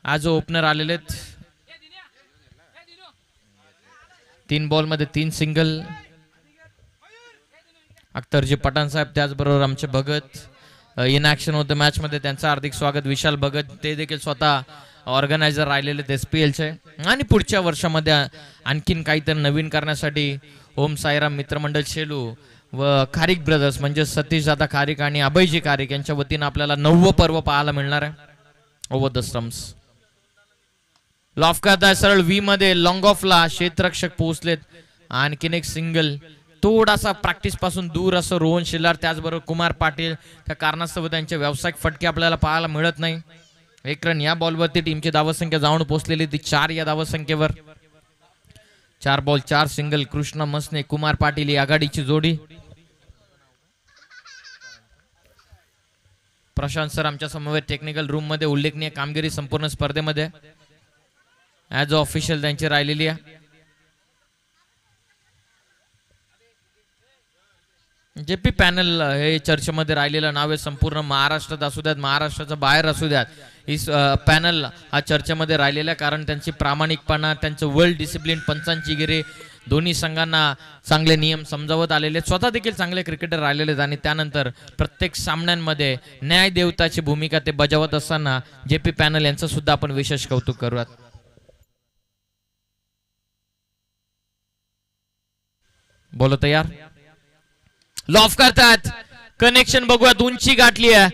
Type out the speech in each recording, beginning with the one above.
आज ओपनर आलेले आहेत 3 बॉल मध्ये 3 सिंगल. अख्तरजी पठाण साहेब त्याचबरोबर आमचे भगत इन ऍक्शन होतं मॅच मध्ये, त्यांचं हार्दिक स्वागत. विशाल भगत ते देखील स्वतः ऑर्गनायझर राहिलेले SPL चे. आणि पुढच्या वर्षामध्ये आणखीन काहीतरी नवीन करण्यासाठी ओम साईराम मित्रमंडळ शेलू व खारीक ब्रदर्स म्हणजे सतीश दादा खारीक आणि अभयजी खारीक यांच्या वतीनं आपल्याला 9वं पर्व पाहायला मिळणार आहे. ओव्हर द स्टम्प्स लॉफ करताय सरळ व्ही मध्ये लॉंग ऑफला क्षेत्ररक्षक पोहोचलेत. आणखीन एक सिंगल थोडासा प्रॅक्टिस पासून दूर असं रोहन शिल्लार त्याचबरोबर कुमार पाटील त्या कारणास्तव त्यांचे व्यावसायिक फटके आपल्याला पाहायला मिळत नाही. 1 रन या बॉलवरती टीमची धावसंख्या जाऊन पोहोचलेली ती 4 या धावसंख्येवर. 4 बॉल 4 सिंगल. कृष्णा मसने कुमार पाटील ही आघाडीची जोडी. प्रशांत सर आमच्या समवेत टेक्निकल रूम मध्ये उल्लेखनीय कामगिरी संपूर्ण स्पर्धेमध्ये ऍज ऑफिशियल त्यांची राहिलेली आहे. जेपी पॅनल हे चर्चेमध्ये राहिलेलं नाव आहे. संपूर्ण महाराष्ट्रात असू द्यात महाराष्ट्राच्या बाहेर असू द्यात ही पॅनल हा चर्चेमध्ये राहिलेला, कारण त्यांची प्रामाणिकपणा त्यांचं वर्ल्ड डिसिप्लिन पंचांची गिरी दोन्ही संघांना चांगले नियम समजावत आलेले. स्वतः देखील चांगले क्रिकेटर राहिलेले आणि त्यानंतर प्रत्येक सामन्यांमध्ये न्याय देवताची भूमिका ते बजावत असताना जेपी पॅनल यांचं सुद्धा आपण विशेष कौतुक करूयात. बोलो तयार. लॉफ करतात. कनेक्शन बघूयात. उंची गाठली आहे.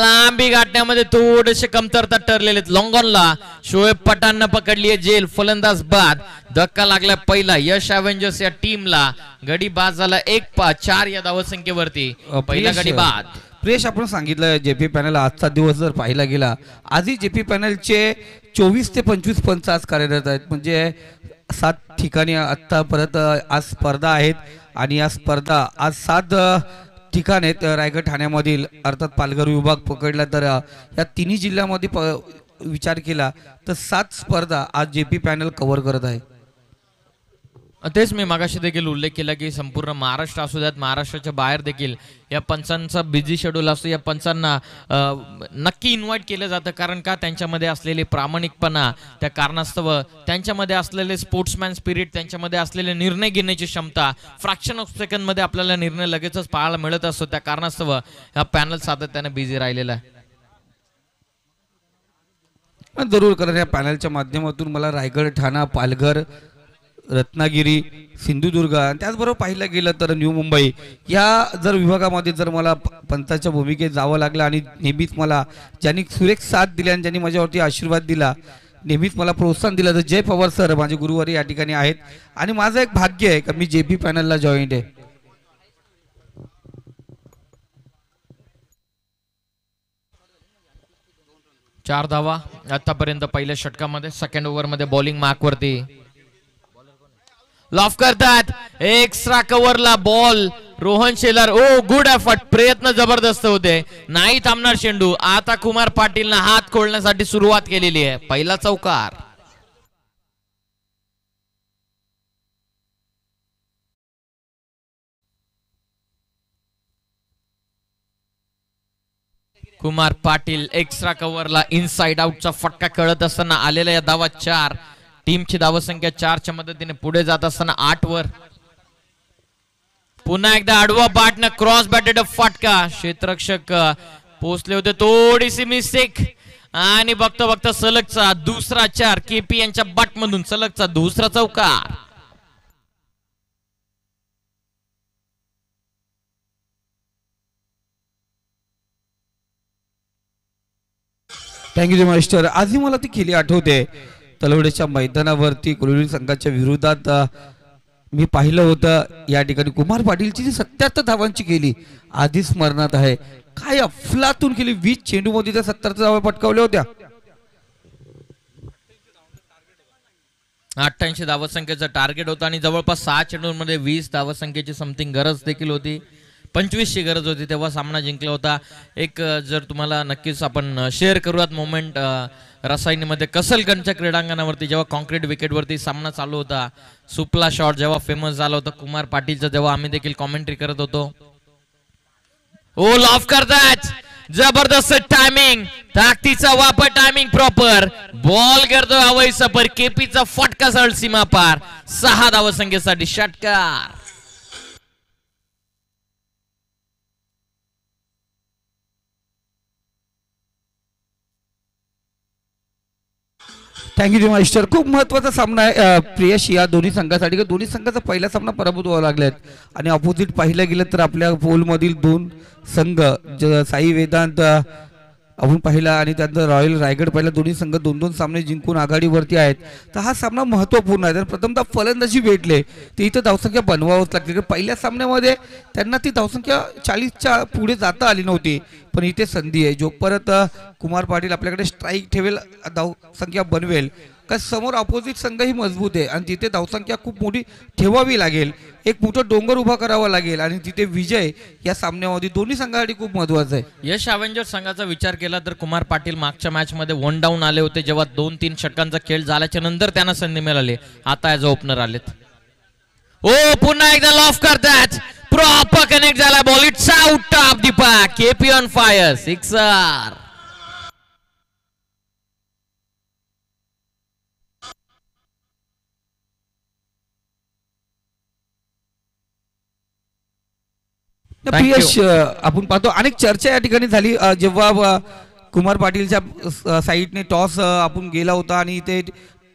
लांबी गाठण्यामध्ये थोडेसे कमतरता ठरलेले. लॉंगॉनला शोएब पठाण पकडली आहे जेल. फलंदाज बाद. धक्का लागला पहिला. यश अवेंजर्स या टीमला गडी बाद झाला 1-4 या धावसंख्येवरती. पहिला गडी बाद. प्रेश आपण सांगितलं जेपी पॅनल आजचा दिवस जर पाहिला गेला आजही जेपी पॅनलचे 24 ते 25 पंच आज कार्यरत आहेत. म्हणजे 7 ठिकाणी आत्ता परत आज स्पर्धा आहेत आणि या स्पर्धा आज 7 ठिकाण आहेत रायगड ठाण्यामधील. अर्थात पालघर विभाग पकडला तर या तिन्ही जिल्ह्यामध्ये विचार केला तर 7 स्पर्धा आज जेपी पॅनल कव्हर करत आहे. तेच मी मागाशी देखील उल्लेख केला की संपूर्ण महाराष्ट्र असू द्यात महाराष्ट्राच्या बाहेर देखील या पंचांचा बिझी शेड्यूल असतो. या पंचांना नक्की इन्व्हाइट केलं जातं, कारण का त्यांच्यामध्ये असलेली प्रामाणिकपणा त्या कारणास्तव त्यांच्यामध्ये असलेले स्पोर्ट्समॅन स्पिरिट त्यांच्यामध्ये असलेले निर्णय घेण्याची क्षमता फ्रॅक्शन ऑफ सेकंड मध्ये आपल्याला निर्णय लगेचच पाहायला मिळत असतो. त्या कारणास्तव हा पॅनल सातत्याने बिझी राहिलेला आहे. जरूर, कारण या पॅनलच्या माध्यमातून मला रायगड ठाणा पालघर रत्नागिरी सिंधुदुर्ग आणि त्याचबरोबर पाहिलं गेलं तर न्यू मुंबई या जर विभागामध्ये जर मला पंचाच्या भूमिकेत जावं लागलं आणि नेहमीच मला ज्यांनी सुरेख साथ दिली आणि ज्यांनी माझ्यावरती आशीर्वाद दिला नेहमीच मला प्रोत्साहन दिलं तर जय पवार सर माझे गुरुवारी या ठिकाणी आहेत आणि माझं एक भाग्य आहे की मी जेपी पॅनलला जॉईंट आहे. चार धावा आतापर्यंत पहिल्या षटकामध्ये. सेकंड ओव्हर मध्ये बॉलिंग मार्क वरती लॉफ करतात. एक्स्ट्रा कव्हरला ball Rohan Shelar. Oh good effort. प्रयत्न जबरदस्त होते. नाही थांबणार चेंडू. आता कुमार पाटीलने हात खोलण्यासाठी सुरुवात केलेली आहे. पहिला चौकार. कुमार पाटील एक्स्ट्रा कव्हरला इनसाइड आउटचा फटका खेळत असताना आलेल्या या धावा 4. टीमची धावसंख्या 4च्या मदतीने पुढे जात असताना 8 वर. पुन्हा एकदा आडवा बॅटने क्रॉस बॅटेड फटका. क्षेत्ररक्षक पोहोचले होते. थोडीशी मिस्टेक आणि बघता बघता सलगचा दुसरा 4. केपी यांच्या बॅट मधून सलगचा दुसरा चौकार. Thank you master. आजही मला ती खेळी आठवते. तलवडेच्या मैदानावरती कोल्हापूर संघाच्या विरोधात मी पाहिलं होतं. या ठिकाणी कुमार पाटीलची जी 77 धावांची केली आधी स्मरणात आहे. काय अफलातून केली. 20 चेंडू मध्ये त्या 70 धावा पटकावल्या होत्या. 88 धावसंख्येचं टार्गेट होतं आणि जवळपास 6 चेंडूंमध्ये 20 धावसंख्येची समथिंग गरज देखील होती. 25ची गरज होती तेव्हा सामना जिंकला होता. एक जर तुम्हाला नक्कीच आपण शेअर करूयात मोमेंट रसायनीमध्ये कसलगंजच्या क्रीडांगणावरती जेव्हा कॉन्क्रीट विकेटवरती सामना चालू होता. सुपला शॉट जेव्हा फेमस झाला होता कुमार पाटीलचा, जेव्हा आम्ही देखील कॉमेंट्री करत होतो. ओ लॉफ करतात. जबरदस्त टायमिंग, ताकदीचा वापर, टायमिंग प्रॉपर, बॉल करतो हवाई सफर, केपीचा फटका सरळ सीमा पार, 6 धावसंख्येसाठी षटकार. Thank you master. खूप महत्वाचा सामना आहे प्रियश या दोन्ही संघासाठी. दोन्ही संघाचा पहिला सामना पराभूत व्हावा लागलाय आणि ऑपोजिट पाहिलं गेलं तर आपल्या पोलमधील दोन संघ साई वेदांत आपण पाहिला आणि त्यानंतर रॉयल रायगड पाहिला, दोन्ही संघ 2-2 सामने जिंकून आघाडीवरती आहेत. तर हा सामना महत्त्वपूर्ण आहे. तर प्रथमतः फलंदाजी भेटले ते इथं धावसंख्या बनवावंच लागते. पहिल्या सामन्यामध्ये त्यांना ती धावसंख्या 40च्या पुढे जाता आली नव्हती, पण इथे संधी आहे. जो परत कुमार पाटील आपल्याकडे स्ट्राईक ठेवेल, धावसंख्या बनवेल, का समोर अपोजिट संघ ही मजबूत आहे आणि तिथे धावसंख्या खूप मोठी ठेवावी लागेल, एक मोठं डोंगर उभा करावा लागेल आणि तिथे विजय या सामन्यामध्ये दोन्ही संघासाठी खूप महत्वाचा आहे. यश अवेंजर संघाचा विचार केला तर कुमार पाटील मागच्या मॅच मध्ये 1 डाऊन आले होते, जेव्हा 2-3 षटकांचा खेळ झाल्याच्या नंतर त्यांना संधी मिळाली. आता ॲज ओपनर आलेत. ओ पुन्हा एकदा लॉफ करतात, प्रॉपर कनेक्ट झाला ball, it's out of the park, KP on fire, sixer. Priyash आपण पाहतो अनेक चर्चा या ठिकाणी झाली जेव्हा कुमार पाटीलच्या साईडने टॉस आपण गेला होता आणि इथे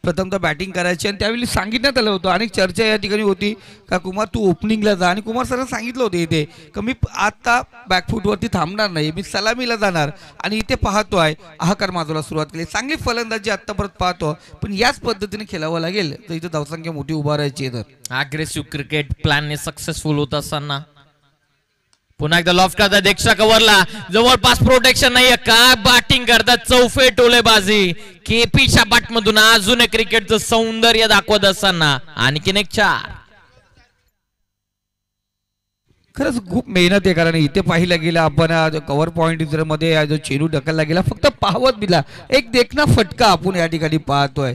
प्रथमतः बॅटिंग करायची आणि त्यावेळी सांगितण्यात आलं होतं. अनेक चर्चा या ठिकाणी होती का कुमार तू ओपनिंगला जा, आणि कुमार सरांनी सांगितलं होतं इथे का मी आता बॅकफूटवरती थांबणार नाही, मी सलामीला जाणार. आणि इथे पाहतोय आहाकार माजूला सुरुवात केली, चांगली फलंदाजी आतापर्यंत पाहतो, पण याच पद्धतीने खेळावं लागेल तर इथे धावसंख्या मोठी उभारायची आहे. तर अग्रेसिव्ह क्रिकेट प्लॅनने सक्सेसफुल होत असताना पुन्हा एकदा लॉफ्ट करतात, एक्स्ट्रा कव्हरला, जवळपास प्रोटेक्शन नाहीये, काय बॅटिंग करतात, चौफे टोलेबाजी, केपीच्या बॅटमधून अजून एक क्रिकेटचं सौंदर्य दाखवत असताना आणखीन एक 4. खरंच खूप मेहनत आहे, कारण इथे पाहिलं गेलं आपण कव्हर पॉइंट मध्ये जो चेंडू ढकलला गेला फक्त पाहवत दिला, एक देखना फटका आपण या ठिकाणी पाहतोय.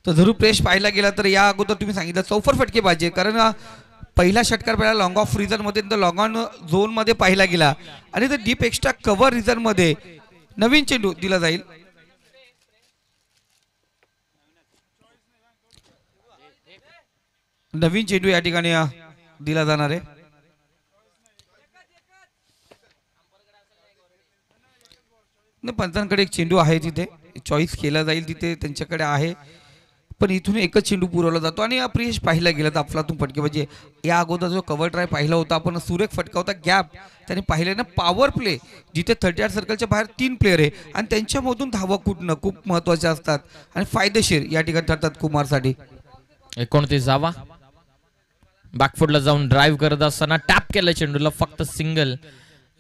तर जरूर प्रेस पाहायला गेला तर या अगोदर तुम्ही सांगितलं चौफर फटके पाहिजे, कारण पहिला षटकार पहिला लॉंग ऑफ रिझन मध्ये, लॉंग ऑन झोन मध्ये पाहिला गेला आणि तर डीप एक्स्ट्रा कव्हर रिझन मध्ये नवीन चेंडू दिला जाईल. नवीन चेंडू या ठिकाणी दिला जाणार आहे. पंचांकडे एक चेंडू आहे, तिथे चॉईस केला जाईल, तिथे त्यांच्याकडे आहे, पण इथून एकच चेंडू पुरवला जातो. आणि प्रियश पाहिला गेला तर अफलातून फटके म्हणजे या अगोदर जो कव्हर ट्राय पाहिला होता आपण, सुरेख फटका होता, गॅप त्याने पाहिले ना, पॉवर प्ले जिथे 38 सर्कलच्या बाहेर 3 प्लेयर आहे आणि त्यांच्यामधून धावा कुठणं खूप महत्वाचे असतात आणि फायदेशीर या ठिकाणी ठरतात कुमारसाठी. 29 धावा, बॅकफुटला जाऊन ड्राईव्ह करत असताना टॅप केलं चेंडूला, फक्त सिंगल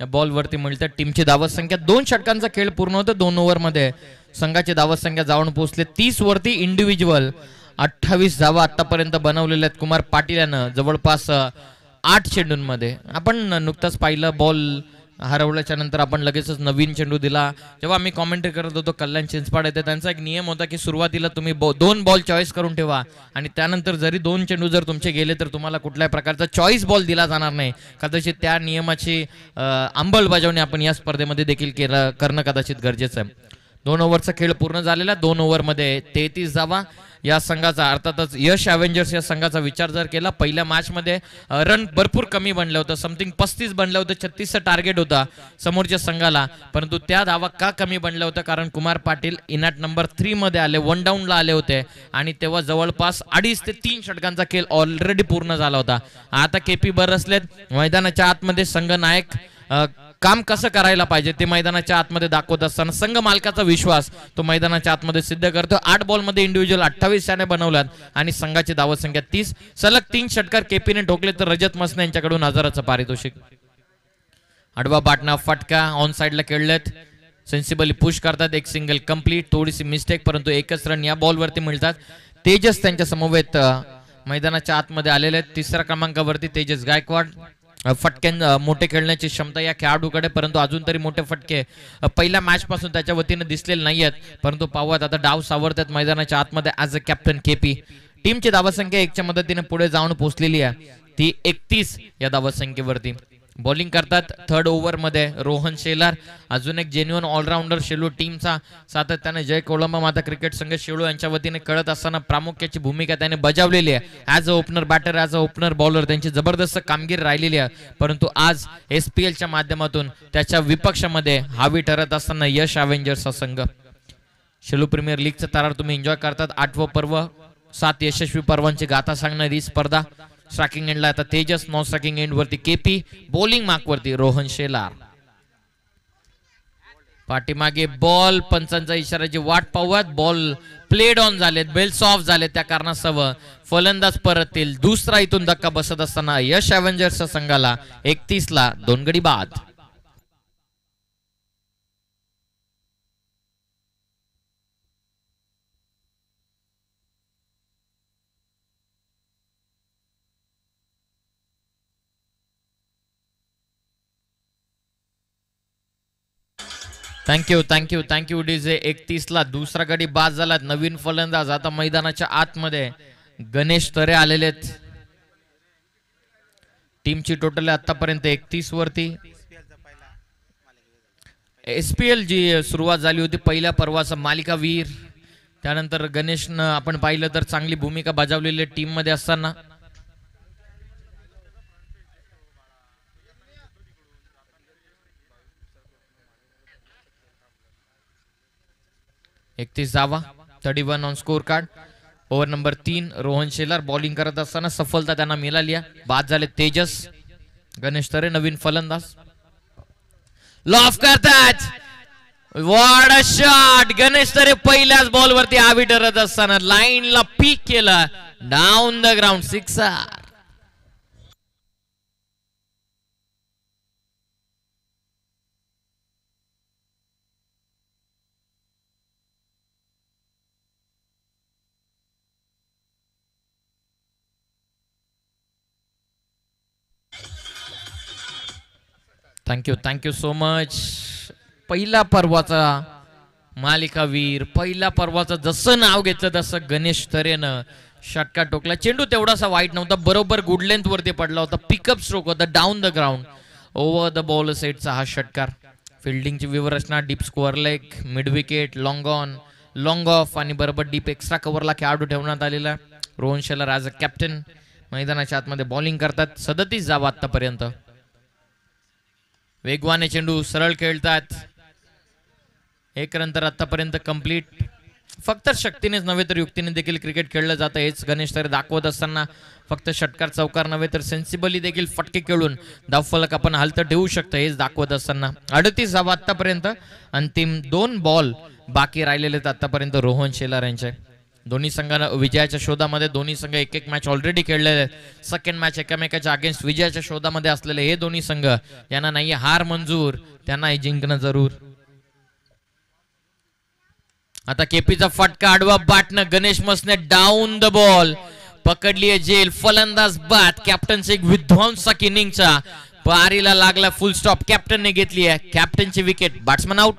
या बॉल वरती मिळतं. टीमची धावत संख्या 2 षटकांचा खेळ पूर्ण होतो 2 ओव्हर मध्ये. संघाची धावत संख्या जाऊन पोहोचले 30 वरती. इंडिव्हिज्युअल 28 धावा आतापर्यंत बनवलेल्या आहेत कुमार पाटील यानं जवळपास 8 चेंडूंमध्ये. आपण नुकताच पाहिलं बॉल हरवल्याच्या नंतर आपण लगेचच नवीन चेंडू दिला. जेव्हा आम्ही कॉमेंट्री करत होतो कल्याण चिंचपाड येते, त्यांचा एक नियम होता की सुरुवातीला तुम्ही 2 बॉल चॉईस करून ठेवा आणि त्यानंतर जरी 2 चेंडू जर तुमचे गेले तर तुम्हाला कुठल्याही प्रकारचा चॉईस बॉल दिला जाणार नाही. कदाचित त्या नियमाची अंमलबजावणी आपण या स्पर्धेमध्ये देखील करणं कदाचित गरजेचं आहे. 2 ओव्हरचा खेळ पूर्ण झालेला. 2 ओव्हरमध्ये 33 धावा या संघाचा, अर्थातच यश अवेंजर्स या संघाचा विचार जर केला, पहिल्या मॅच मध्ये रन भरपूर कमी बनलं होतं, समथिंग 35 बनलं होतं, 36चं टार्गेट होता समोरच्या संघाला, परंतु त्या धावा का कमी बनल्या होत्या, कारण कुमार पाटील इनॅट नंबर 3 मध्ये आले, 1 डाऊनला आले होते आणि तेव्हा जवळपास 2.5 ते 3 षटकांचा खेळ ऑलरेडी पूर्ण झाला होता. आता केपी बरसलेत मैदानाच्या आतमध्ये, संघ नायक काम कसं करायला पाहिजे ते मैदानाच्या आतमध्ये दाखवत असताना संघ मालकाचा विश्वास तो मैदानाच्या आतमध्ये सिद्ध करतो. 8 बॉल मध्ये इंडिव्हिज्युअल 28 त्याने बनवल्यात आणि संघाची धावत संख्या 30. सलग 3 षटकार केपीने ठोकले तर रजत मसने यांच्याकडून 1000चं पारितोषिक. आडवा बाटना फटका ऑन साइडला खेळलेत, सेन्सिबली पुश करतात, एक सिंगल कंप्लीट, थोडीशी मिस्टेक, परंतु एकच रन या बॉलवरती मिळतात. तेजस त्यांच्या समवेत मैदानाच्या आतमध्ये आलेले आहेत. 3ऱ्या क्रमांकावरती तेजस गायकवाड, फटक्यां मोठे खेळण्याची क्षमता या खेळाडूकडे, परंतु अजून तरी मोठे फटके पहिल्या मॅच पासून त्याच्या वतीने दिसलेले नाही आहेत. परंतु पाहूयात आता डाव सावरतात मैदानाच्या आतमध्ये ॲज अ कॅप्टन केपी. टीमची धावसंख्या 1च्या मदतीने पुढे जाऊन पोहोचलेली आहे, ती 31 या धावसंख्येवरती. बॉलिंग करतात थर्ड ओव्हर मध्ये रोहन शेलार, अजून एक जेन्युअन ऑलराऊंडर शेलू टीमचा सातत्याने जय कोळंबा माता क्रिकेट संघ शेलू यांच्या वतीने कळत असताना प्रामुख्याची भूमिका त्याने बजावलेली आहे. As a opener batter, as a opener bowler त्यांची जबरदस्त कामगिरी राहिलेली आहे. परंतु आज SPLच्या माध्यमातून त्याच्या विपक्षामध्ये हावी ठरत असताना यश ॲव्हेंजर्सचा संघ. शेलू प्रीमियर लीगचा तारा तुम्ही एन्जॉय करतात. 8वं पर्व, 7 यशस्वी पर्वांची गाथा सांगणारी स्पर्धा. स्ट्रायकिंग एंडला आता तेजस, नॉन स्ट्रायकिंग एंड वरती केपी, बॉलिंग मार्क वरती रोहन शेलार. पाठीमागे बॉल, पंचांचा इशाराची वाट पाहूयात. बॉल प्लेड ऑन झालेत, बेल्स ऑफ झालेत, त्या कारणास्तव फलंदाज परततील. दुसरा इथून धक्का बसत असताना यश ॲव्हेंजर्सच्या संघाला 31ला 2 गडी बाद. Thank you DJ. 31ला दुसरा गडी बाद झाला. नवीन फलंदाज आता मैदानाच्या आतमध्ये गणेश तरे आलेले आहेत. टीमची टोटल आतापर्यंत 31 वरती. SPL जी सुरुवात झाली होती पहिल्या पर्वाचा मालिकावीर, त्यानंतर गणेशनं आपण पाहिलं तर चांगली भूमिका बजावलेली टीम मध्ये असताना. धावा, 31 on score card. Over number 3 Rohan Shelar bowling करत असताना सफलता त्यांना मिळाली आहे. बाद झाले तेजस. गणेश तरे नवीन फलंदाज लॉफ करतात. What a shot. Ganesh Tare पहिल्याच बॉल वरती हावी ठरत असताना लाईनला पीक केलं, down the ground, sixer. Thank you so much. पहिला पर्वाचा मालिकावीर, पहिल्या पर्वाचं जसं नाव घेतलं तसं गणेश तरेनं षटकार टोकला. चेंडू तेवढासा वाईट नव्हता, बरोबर गुड लेंथ वरती पडला होता. पिकअप स्ट्रोक होता, down the ground, over the ball साईडचा हा षटकार. फिल्डिंगची व्यूहरचना deep score leg, mid wicket, long on, long of आणि बरोबर डीप एक्स्ट्रा कव्हरला खेळाडू ठेवण्यात आलेला. Rohan Shelar as a captain मैदानाच्या आतमध्ये बॉलिंग करतात. 37 धावा आतापर्यंत. वेगवाने चेंडू सरळ खेळतात. 1 रन तर आतापर्यंत कंप्लीट. फक्त शक्तीनेच नव्हे तर युक्तीने देखील क्रिकेट खेळलं जातं, हेच गणेश तरे दाखवत असताना फक्त षटकार चौकार नव्हे तर सेन्सिबली देखील फटके खेळून धावफलक आपण हलतं ठेवू शकतो, हेच दाखवत असताना 38 धावा आतापर्यंत. अंतिम 2 बॉल बाकी राहिलेले आहेत आतापर्यंत रोहन शेलार यांचे. दोन्ही संघांना विजयाच्या शोधामध्ये, दोन्ही संघ एक मॅच ऑलरेडी खेळलेले आहेत. सेकंड मॅच एकमेकाच्या अगेन्स्ट विजयाच्या शोधामध्ये असलेले हे दोन्ही संघ, यांना नाही हार मंजूर, त्यांना जिंकणं जरूर. आता केपीचा फटका आडवा बाटनं, Ganesh Masne down the ball पकडलीये जेल. फलंदाज बाद. कॅप्टनचा एक विध्वंसक इनिंगचा पारीला लागला, फुल स्टॉप कॅप्टनने घेतली आहे. कॅप्टनची विकेट, बॅट्समन आउट.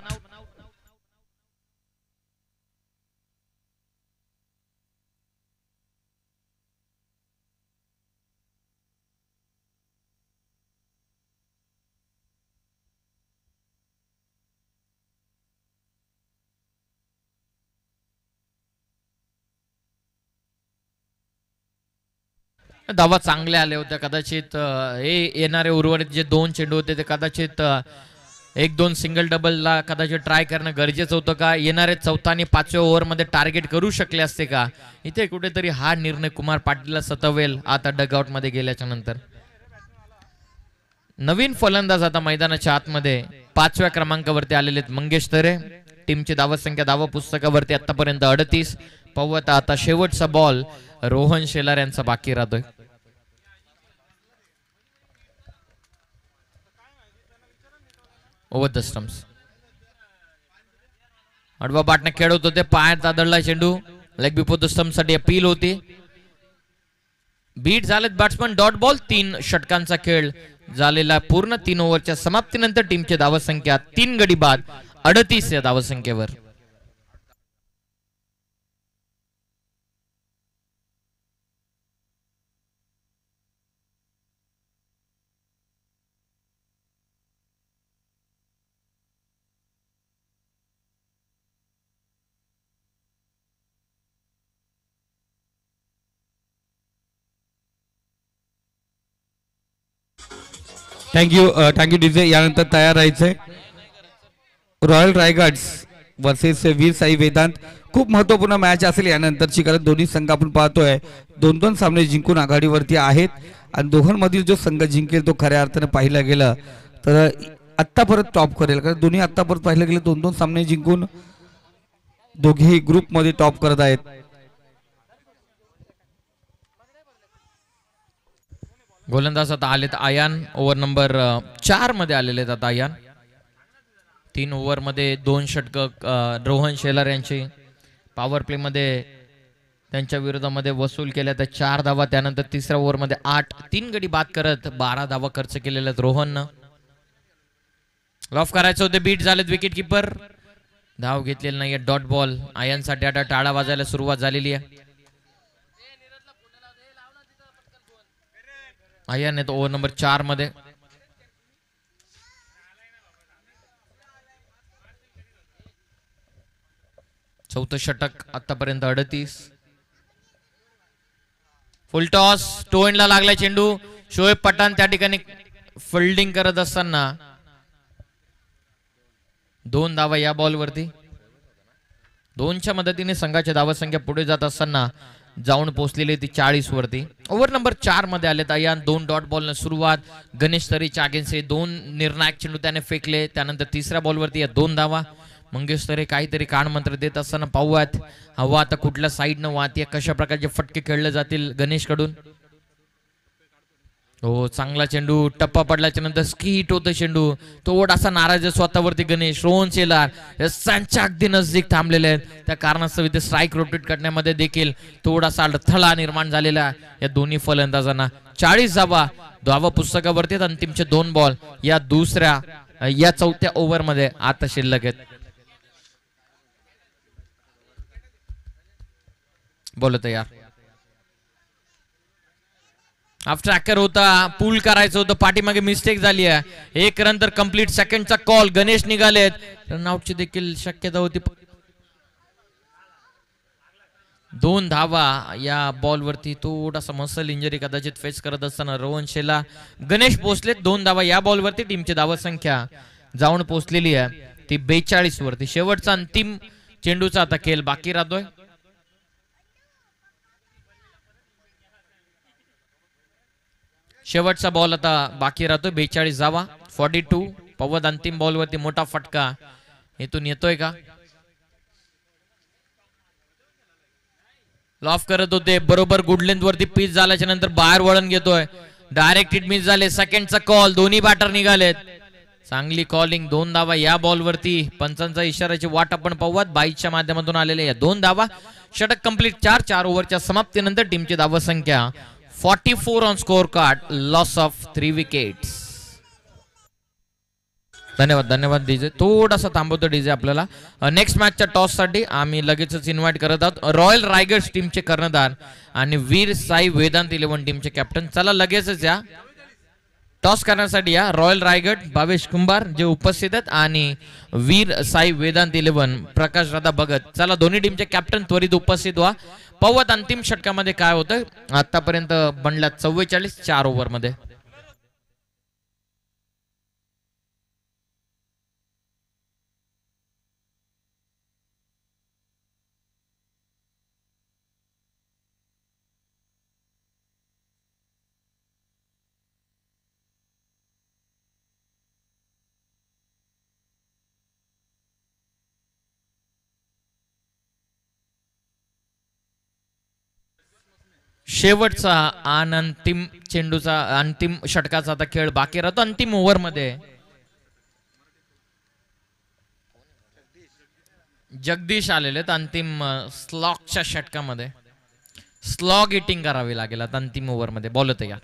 धावा चांगल्या आल्या होत्या. कदाचित हे येणारे उर्वरित जे 2 चेंडू होते ते कदाचित 1-2 सिंगल डबलला कदाचित ट्राय करणं गरजेचं होतं का. येणारे 4थ्या आणि 5व्या ओव्हरमध्ये टार्गेट करू शकले असते का. इथे कुठेतरी हा निर्णय कुमार पाटीलला सतवेल आता डगआउट मध्ये गेल्याच्या नंतर. नवीन फलंदाज आता मैदानाच्या आतमध्ये 5व्या क्रमांकावरती आलेले आहेत मंगेश तरे. टीमची धावसंख्या धावा पुस्तकावरती आतापर्यंत 38. पाहूयात आता शेवटचा बॉल रोहन शेलार यांचा बाकी राहतोय. Over the stumps. अडवा बाटने खेळत होते, पायात आदळला चेंडू. लेग बिफोर द स्टंप साठी अपील होती. बीट झालेत बॅट्समन डॉट बॉल. 3 षटकांचा खेळ झालेला पूर्ण. 3 ओव्हरच्या समाप्तीनंतर टीमची धावसंख्या 3 गडी बाद 38 या धावसंख्येवर. Thank you DJ. यानंतर तयार राहायचंय रॉयल रायगड्स वर्सेस वीर साई वेदांत. खूप महत्वपूर्ण मॅच असेल यानंतरची, कारण दोन्ही संघ आपण पाहतोय 2-2 सामने जिंकून आघाडीवरती आहेत आणि दोघांमधील जो संघ जिंकेल तो खऱ्या अर्थाने पाहिला गेला तर आत्ता परत टॉप करेल, कारण दोन्ही आत्ता परत पाहिलं गेलं 2-2 सामने जिंकून दोघेही ग्रुपमध्ये टॉप करत आहेत. गोलंदाज आता आलेत आयान. ओव्हर नंबर 4 मध्ये आलेले आहेत आता आयान. 3 ओव्हर मध्ये 2 षटक रोहन शेलार यांची. पॉवर प्ले मध्ये त्यांच्या विरोधामध्ये वसूल केल्या तर 4 धावा. त्यानंतर तिसऱ्या ओव्हर मध्ये 3 गडी बाद करत 12 धावा खर्च केलेल्या रोहननं. लॉफ करायचं होते, बीट झालेत विकेट किपर. धाव घेतलेली नाहीये. Dot ball. आयनसाठी आता टाळा वाजायला सुरुवात झालेली आहे. आयन येतो ओव्हर नंबर 4 मध्ये. चौथं षटक आतापर्यंत 38. फुल टॉस. टो एंडला लागलाय चेंडू. शोएब पठाण त्या ठिकाणी फिल्डिंग करत असताना 2 धावा या बॉलवरती. 2च्या मदतीने संघाची धावसंख्या पुढे जात असताना जाऊन पोहोचलेली ती 40 वरती. ओव्हर नंबर 4 मध्ये आलेत अयान. 2 डॉट बॉलनं सुरुवात. गणेश तरेच्या अगेन्स्ट 2 निर्णायक चेंडू त्याने फेकले. त्यानंतर तिसऱ्या बॉलवरती या 2 धावा. मंगेश तरे काहीतरी कानमंत्र देत असताना पाहूयात हवा आता कुठल्या साईडनं वाहते, कशा प्रकारचे फटके खेळले जातील गणेश कडून. हो, चांगला चेंडू. टप्पा पडल्याच्या नंतर स्कीट होतं चेंडू. तोड असा नाराज स्वतःवरती गणेश. रोहन शेलार सांच्या अगदी नजदीक थांबलेले आहेत. त्या कारणास्तव इथे स्ट्राईक रोटेट करण्यामध्ये देखील थोडासा अडथळा निर्माण झालेला या दोन्ही फलंदाजांना. 40 धावा पुस्तकावरती. अंतिमचे 2 बॉल या चौथ्या ओव्हर मध्ये आता शिल्लक आहेत. बोलो तयार. हाफ ट्रॅकर होता, पूल करायचं होतं, पाठीमागे मिस्टेक झाली आहे. 1 रन तर कंप्लीट. सेकंडचा कॉल. गणेश निघालेत. रनआउटची देखील शक्यता होती. 2 धावा या बॉलवरती. थोडासा मसल इंजरी कदाचित फेस करत असताना रोहन शेला. गणेश पोहोचलेत. 2 धावा या बॉलवरती. टीमची धावा संख्या जाऊन पोहोचलेली आहे ती 42 वरती. शेवटचा अंतिम चेंडूचा आता खेळ बाकी राहतोय. शेवटचा बॉल आता बाकी राहतोय. 42 धावा. 42. पवद अंतिम बॉलवरती मोठा फटका इथून येतोय का? लॉफ करत होते. बरोबर गुड लेंथ वरती पिच झाल्याच्या नंतर बाहेर वळण घेतोय. डायरेक्ट हिट मिस झाले. सेकंडचा कॉल. दोन्ही बॅटर निघालेत. चांगली कॉलिंग. 2 धावा या बॉलवरती. पंचांचा इशाराची वाट आपण पाहूयात. 22च्या माध्यमातून आलेल्या या 2 धावा. षटक कंप्लीट. 4 ओव्हरच्या समाप्तीनंतर टीमची धावा संख्या 44 on score card. Loss of 3 wickets. धन्यवाद डीजे. थोडासा थांबवतो डीजे आपल्याला. नेक्स्ट मॅचच्या टॉस साठी आम्ही लगेचच इन्व्हाइट करत आहोत रॉयल रायगड टीमचे कर्णधार आणि वीर साई वेदांत 11 टीमचे कॅप्टन. चला लगेचच या टॉस करण्यासाठी या. रॉयल रायगड भावेश कुंभार जे उपस्थित आहेत आणि वीर साई वेदांत 11 प्रकाश राधा भगत. चला दोन्ही टीमचे कॅप्टन त्वरित उपस्थित व्हा. पवत अंतिम षटकामध्ये काय होतं. आतापर्यंत बनल्या 44 4 ओव्हर मध्ये. शेवटचा आणि अंतिम चेंडूचा अंतिम षटकाचा आता खेळ बाकी राहतो. अंतिम ओव्हर मध्ये जगदीश आलेले अंतिम स्लॉकच्या षटकामध्ये. स्लॉग हिटिंग करावी लागेल आता अंतिम ओव्हर मध्ये. बॉल तयार,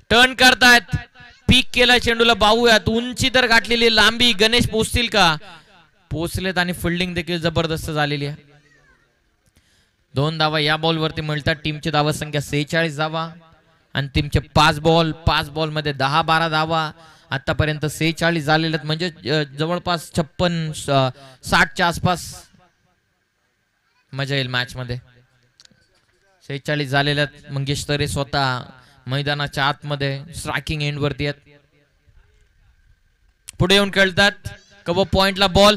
टर्न करतायत, पीक केला चेंडूला. बाहूयात, उंची तर गाठलेली, लांबी. गणेश पोचतील का? पोचलेत आणि फिल्डिंग देखील जबरदस्त झालेली आहे. 2 धावा या बॉल वरती मिळतात. टीमची धावा संख्या 46 धावा आणि टीमचे 5 बॉल मध्ये 10-12 धावा. आतापर्यंत 46 झालेले आहेत, म्हणजे जवळपास 56-60च्या आसपास मजा येईल मॅच मध्ये. 46 झालेले आहेत. मंगेश तरे स्वतः मैदानाच्या आतमध्ये स्ट्रायकिंग एंड वरती आहेत. पुढे येऊन खेळतात. कव्हर पॉइंटला बॉल,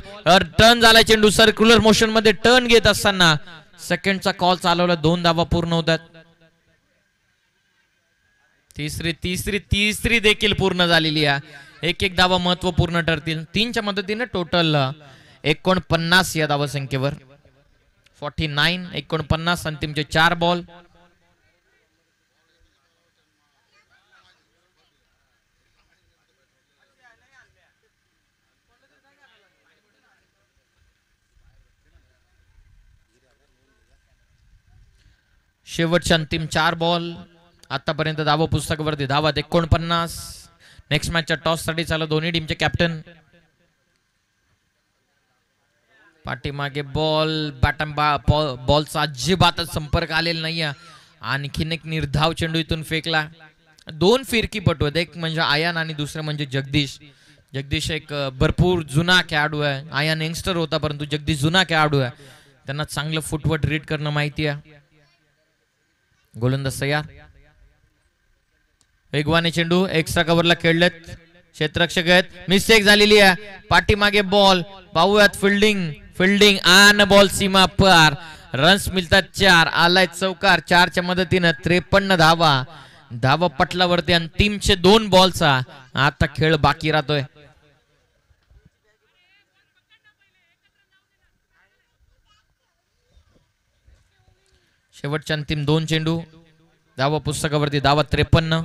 टर्न झाला चेंडू. सर्क्युलर मोशन मध्ये टर्न घेत असताना सेकंडचा कॉल चालवला. 2 धावा पूर्ण होतात. तिसरी देखील पूर्ण झालेली आहे. एक धावा महत्वपूर्ण ठरतील. 3च्या मदतीने टोटल 49 या धावा संख्येवर. 49 49 अंतिमचे 4 बॉल. शेवटचे अंतिम 4 बॉल. आतापर्यंत धावा पुस्तकावरती धावा 49. नेक्स्ट मॅचच्या टॉस साठी चालू दोन्ही टीमचे कॅप्टन. पाठीमागे बॉल, बॉलचा अजिबातच संपर्क आलेला नाहीये. आणखीन एक निर्धाव चेंडू इथून फेकला. 2 फिरकीपटू आहेत, एक म्हणजे आयान आणि दुसरं म्हणजे जगदीश. जगदीश एक भरपूर जुना खेळाडू आहे. आयान यंगस्टर होता, परंतु जगदीश जुना खेळाडू आहे. त्यांना चांगलं फुटवर्क रीड करणं माहिती आहे. गोलंदाज तयार. वेगवाने चेंडू एक्स्ट्रा कव्हरला खेळलेत. क्षेत्ररक्षक आहेत, मिस्टेक झालेली आहे. पाठीमागे बॉल, पाहूयात. फिल्डिंग आणि बॉल सीमा पार. रन्स मिळतात 4. आलाय चौकार. 4च्या मदतीनं 53 धावा पटलावरती. आणि टीमचे 2 बॉलचा आता खेळ बाकी राहतोय. शेवटच्या अंतिम 2 चेंडू. धावा पुस्तकावरती धावा 53.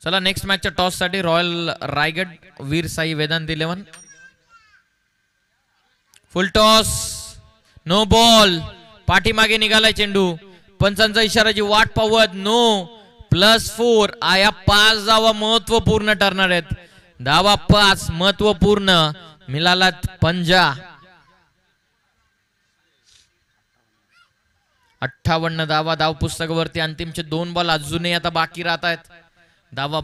चला नेक्स्ट मॅचच्या टॉस साठी royal Raigad Veer Sai Vedant 11. Full toss, no ball. पाठीमागे निघालाय चेंडू. पंचांचा इशाराची वाट पाहत. नो. +4. आया 5 धावा महत्वपूर्ण ठरणार आहेत. धावा 5 महत्वपूर्ण. मिळालात 50. 58 धाव पुस्तकावरती. अंतिमचे 2 बॉल अजूनही आता बाकी राहत आहेत. धावा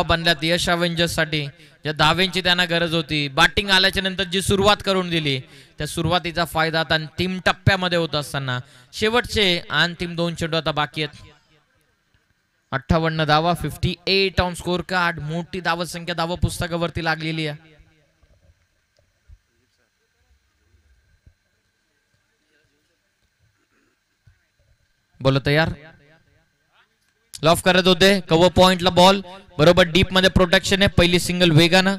बनल्यात यश अवेंजर्स साठी. ज्या धाव्यांची त्यांना गरज होती. बॅटिंग आल्याच्या नंतर जी सुरुवात करून दिली, त्या सुरुवातीचा फायदा आता अंतिम टप्प्यामध्ये होत असताना शेवटचे अंतिम 2 चेंडू आता बाकी आहेत. 58 धावा, 58 ऑन स्कोर कार्ड. मोठी धावा संख्या धावा पुस्तकावरती लागलेली आहे. बोल तयार. लॉफ करत होते. कव्हर पॉइंटला बॉल, बरोबर डीप मध्ये प्रोटेक्शन आहे. पहिली सिंगल वेगानं.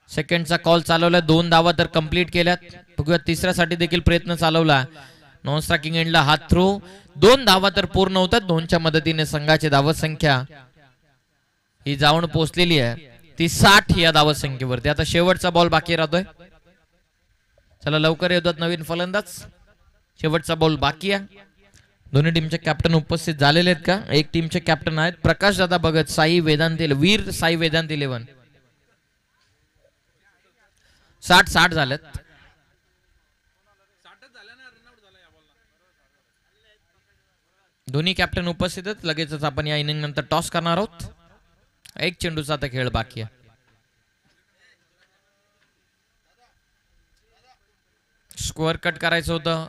सेकंडचा कॉल चालवला. 2 धावा तर कंप्लीट केल्यात. बघूया तिसऱ्यासाठी देखील प्रयत्न चालवला. नॉन स्ट्रायकिंग एंडला हात थ्रो. 2 धावा तर पूर्ण होतात. 2च्या मदतीने संघाची धावा संख्या ही जाऊन पोहोचलेली आहे. ती 60 या धावा संख्येवरती. आता शेवटचा बॉल बाकी राहतोय. चला लवकर येतात नवीन फलंदाज. शेवटचा बॉल बाकी आहे. दोन्ही टीमचे कॅप्टन उपस्थित झालेले आहेत का? एक टीमचे कॅप्टन आहेत प्रकाश दादा भगत, साई वेदांत, वीर साई वेदांत 11. 60 झालेत. दोन्ही कॅप्टन उपस्थित आहेत. लगेचच आपण या इनिंग नंतर टॉस करणार आहोत. एक चेंडूचा आता खेळ बाकी आहे. स्कोअर कट करायचं होतं.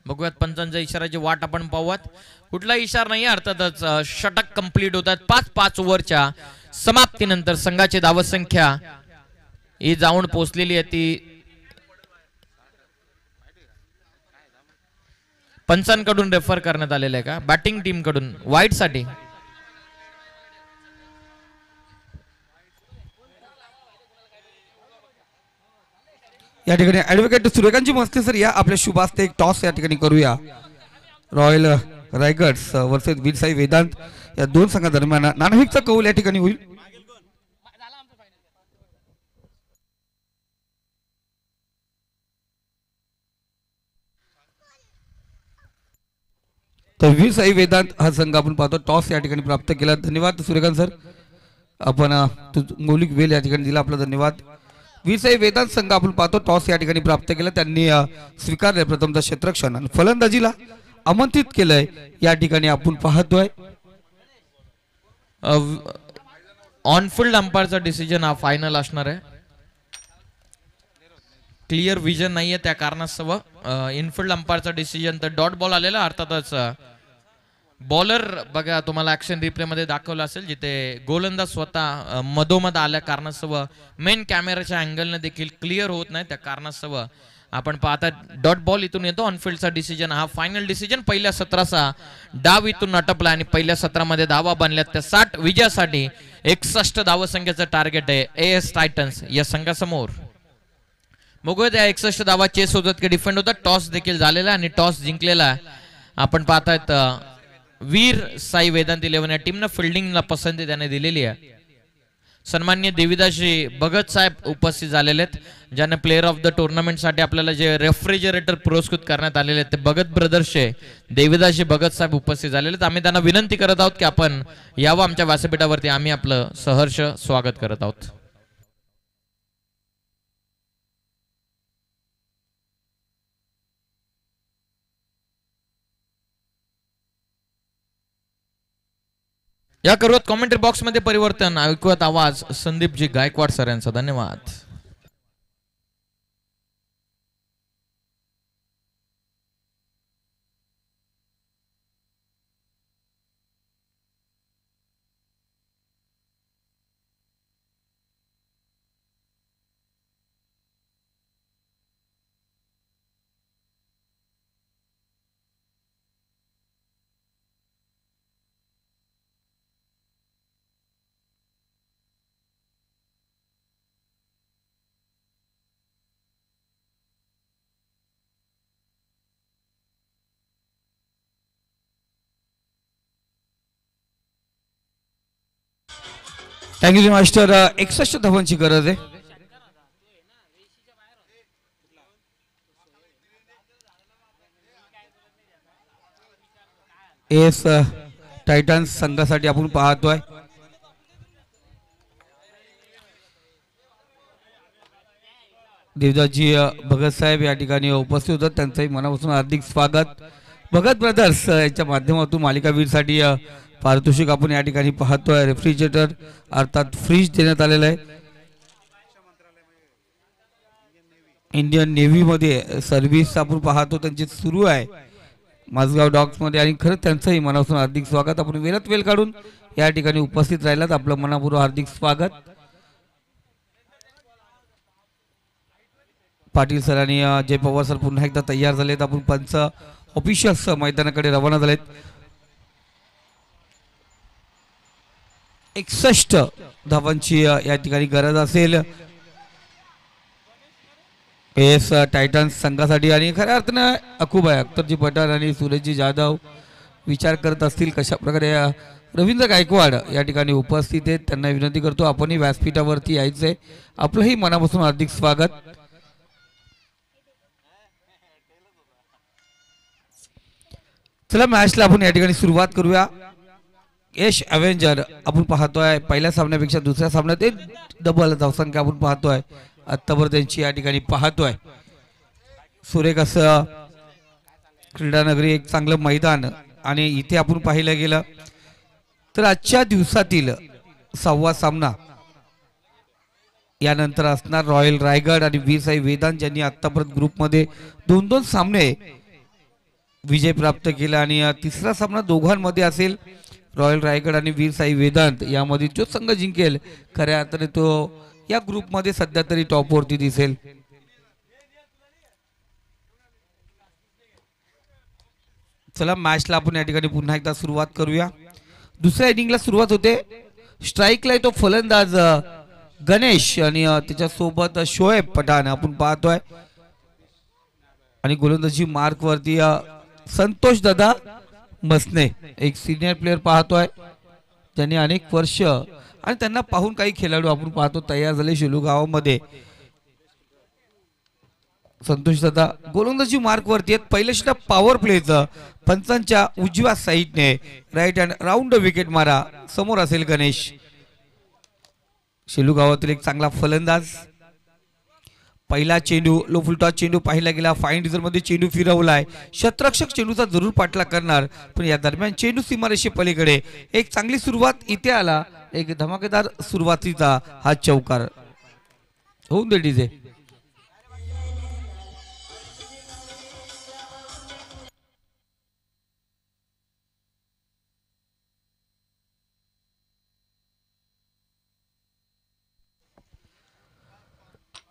बघूयात पंचांच्या इशाराची वाट आपण पाहूयात. कुठला इशारा नाही अर्थातच. षटक कंप्लीट होतात. 5 ओव्हरच्या समाप्तीनंतर संघाची धावा संख्या ही जाऊन पोहोचलेली आहे. ती पंचांकडून रेफर करण्यात आलेलं आहे का? बॅटिंग टीम कडून वाईट साठी. या ठिकाणी ऍडव्होकेट सूर्यकांतजी मस्ते सर या आपल्या शुभ हस्ते एक टॉस या ठिकाणी करूया. रॉयल रायगड वर्सेस वीर साई वेदांत या 2 संघादरम्यान नाणेफेकचा कौल या ठिकाणी होईल. तर वीर साई वेदांत हा संघ आपण पाहतो टॉस या ठिकाणी प्राप्त केला. धन्यवाद सूर्यकांत सर, आपण मौलिक वेल या ठिकाणी दिला, आपला धन्यवाद. वीर साई वेदांत संघ आपण पाहतो टॉस या ठिकाणी प्राप्त केला, त्यांनी स्वीकारले प्रथमतः क्षेत्ररक्षण आणि फलंदाजीला आमंत्रित केलंय या ठिकाणी आपण पाहतोय. ऑनफिल्ड अंपायरचा डिसिजन हा फायनल असणार आहे. क्लिअर विजन नाहीये त्या कारणास्तव इनफिल्ड अंपायरचा डिसिजन. तर डॉट बॉल आलेला, अर्थातच बॉलर बघा तुम्हाला ऍक्शन रिप्ले मध्ये दाखवलं असेल, जिथे गोलंदाज स्वतः मधोमध आल्या कारणास्तव मेन कॅमेराच्या अँगलने देखील क्लिअर होत नाही, त्या कारणास्तव आपण पाहता डॉट बॉल इथून येतो. ऑनफिल्डचा डिसिजन हा फायनल डिसिजन. पहिल्या सत्राचा डाव इथून अटपला आणि पहिल्या सत्रामध्ये धावा बनल्यात त्या 60 विजयासाठी 61 धावसंख्येचं टार्गेट आहे एएस टायटन्स या संघासमोर. बघूया त्या 61 धावा चेस होतात की डिफेंड होतात. टॉस देखील झालेला आणि टॉस जिंकलेला आपण पाहतायत वीर साई वेदांत 11 या टीमनं फिल्डिंगला पसंती त्याने दिलेली आहे. सन्माननीय देविदासजी भगत साहेब उपस्थित झालेले आहेत, ज्यांना प्लेअर ऑफ द टुर्नामेंट साठी आपल्याला जे रेफ्रिजरेटर पुरस्कृत करण्यात आलेले आहेत ते भगत ब्रदर्सचे देविदासजी भगत साहेब उपस्थित झालेले आहेत. आम्ही त्यांना विनंती करत आहोत की आपण यावं आमच्या व्यासपीठावरती, आम्ही आपलं सहर्ष स्वागत करत आहोत. या करूयात कॉमेंट्री बॉक्स मध्ये परिवर्तन. ऐकूयात आवाज संदीपजी गायकवाड सर यांचा. धन्यवाद. Thank you master. 61 धावांची गरज आहे. एस टायटन्स संघासाठी आपण पाहतोय देवदासजी भगत साहेब या ठिकाणी उपस्थित होतात, त्यांचंही मनापासून हार्दिक स्वागत. भगत ब्रदर्स यांच्या माध्यमातून मालिकावीरसाठी पारितोषिक आपण या ठिकाणी पाहतोय. रेफ्रिजरेटर अर्थात फ्रीज देण्यात आलेलं आहे. इंडियन नेव्ही मध्ये सर्व्हिस आपण पाहतो त्यांची सुरू आहे माझगाव डॉक्स मध्ये, आणि खरंच त्यांचंही मनापासून हार्दिक स्वागत. आपण वेळात वेळ काढून या ठिकाणी उपस्थित राहिलात, आपलं मनापूर्वक हार्दिक स्वागत. पाटील सर आणि जय पवार सर पुन्हा एकदा तयार झालेत. आपण पंच ऑफिशियल्स मैदानाकडे रवाना झालेत. 61 धावांची या ठिकाणी गरज असेल एस टायटन्स संघासाठी. आणि खऱ्या अर्थानं अकुबाई अख्तरजी पठाण आणि सूरजजी जाधव विचार करत असतील कशा प्रकारे रवींद्र गायकवाड या ठिकाणी उपस्थित आहेत. त्यांना विनंती करतो आपणही व्यासपीठावरती यायचंय. आपलंही मनापासून हार्दिक स्वागत. चला मॅचला आपण या ठिकाणी सुरुवात करूया. यश अवेंजर आपण पाहतोय पहिल्या सामन्यापेक्षा दुसऱ्या सामन्यात एक डबल धावसंख्या आपण पाहतोय आत्तावर त्यांची या ठिकाणी पाहतोय. सुरेख असं क्रीडानगरी एक चांगलं मैदान, आणि इथे आपण पाहिलं गेलं तर आजच्या दिवसातील 6वा सामना यानंतर असणार रॉयल रायगड आणि वीर साई वेदांत, ज्यांनी आतापर्यंत ग्रुपमध्ये 2-2 सामने विजय प्राप्त केला. आणि तिसरा सामना दोघांमध्ये असेल रॉयल रायगड आणि वीर साई वेदांत. यामध्ये जो संघ जिंकेल खऱ्या अर्थाने तो या ग्रुपमध्ये सध्या तरी टॉपवरती दिसेल. चला मॅचला आपण या ठिकाणी पुन्हा एकदा सुरुवात करूया. दुसऱ्या इनिंगला सुरुवात होते. स्ट्राईकला तो फलंदाज गणेश आणि त्याच्यासोबत शोएब पठाण आपण पाहतोय, आणि गोलंदाजी मार्क वरती संतोष दादा मसने एक सिनियर प्लेयर पाहतोय, ज्यांनी अनेक वर्ष आणि त्यांना पाहून काही खेळाडू आपण पाहतो तयार झाले शेलू गावामध्ये. संतोष दादा गोलंदाजी मार्क वरती आहेत. पहिलं षटक पॉवर प्लेचं पंचांच्या उजव्या साईडने राईट हँड राऊंड विकेट मारा. समोर असेल गणेश. शेलू गावातील एक चांगला फलंदाज. पहिला चेंडू लो फुलटॉस चेंडू पाहिला गेला. फाईन डिझर मध्ये चेंडू फिरवलाय. शतरक्षक चेंडूचा जरूर पाठलाग करणार, पण या दरम्यान चेंडू सीमारेषे पलीकडे. एक चांगली सुरुवात इथे आला. एक धमाकेदार सुरुवातीचा हा चौकार होऊन दे डीजे.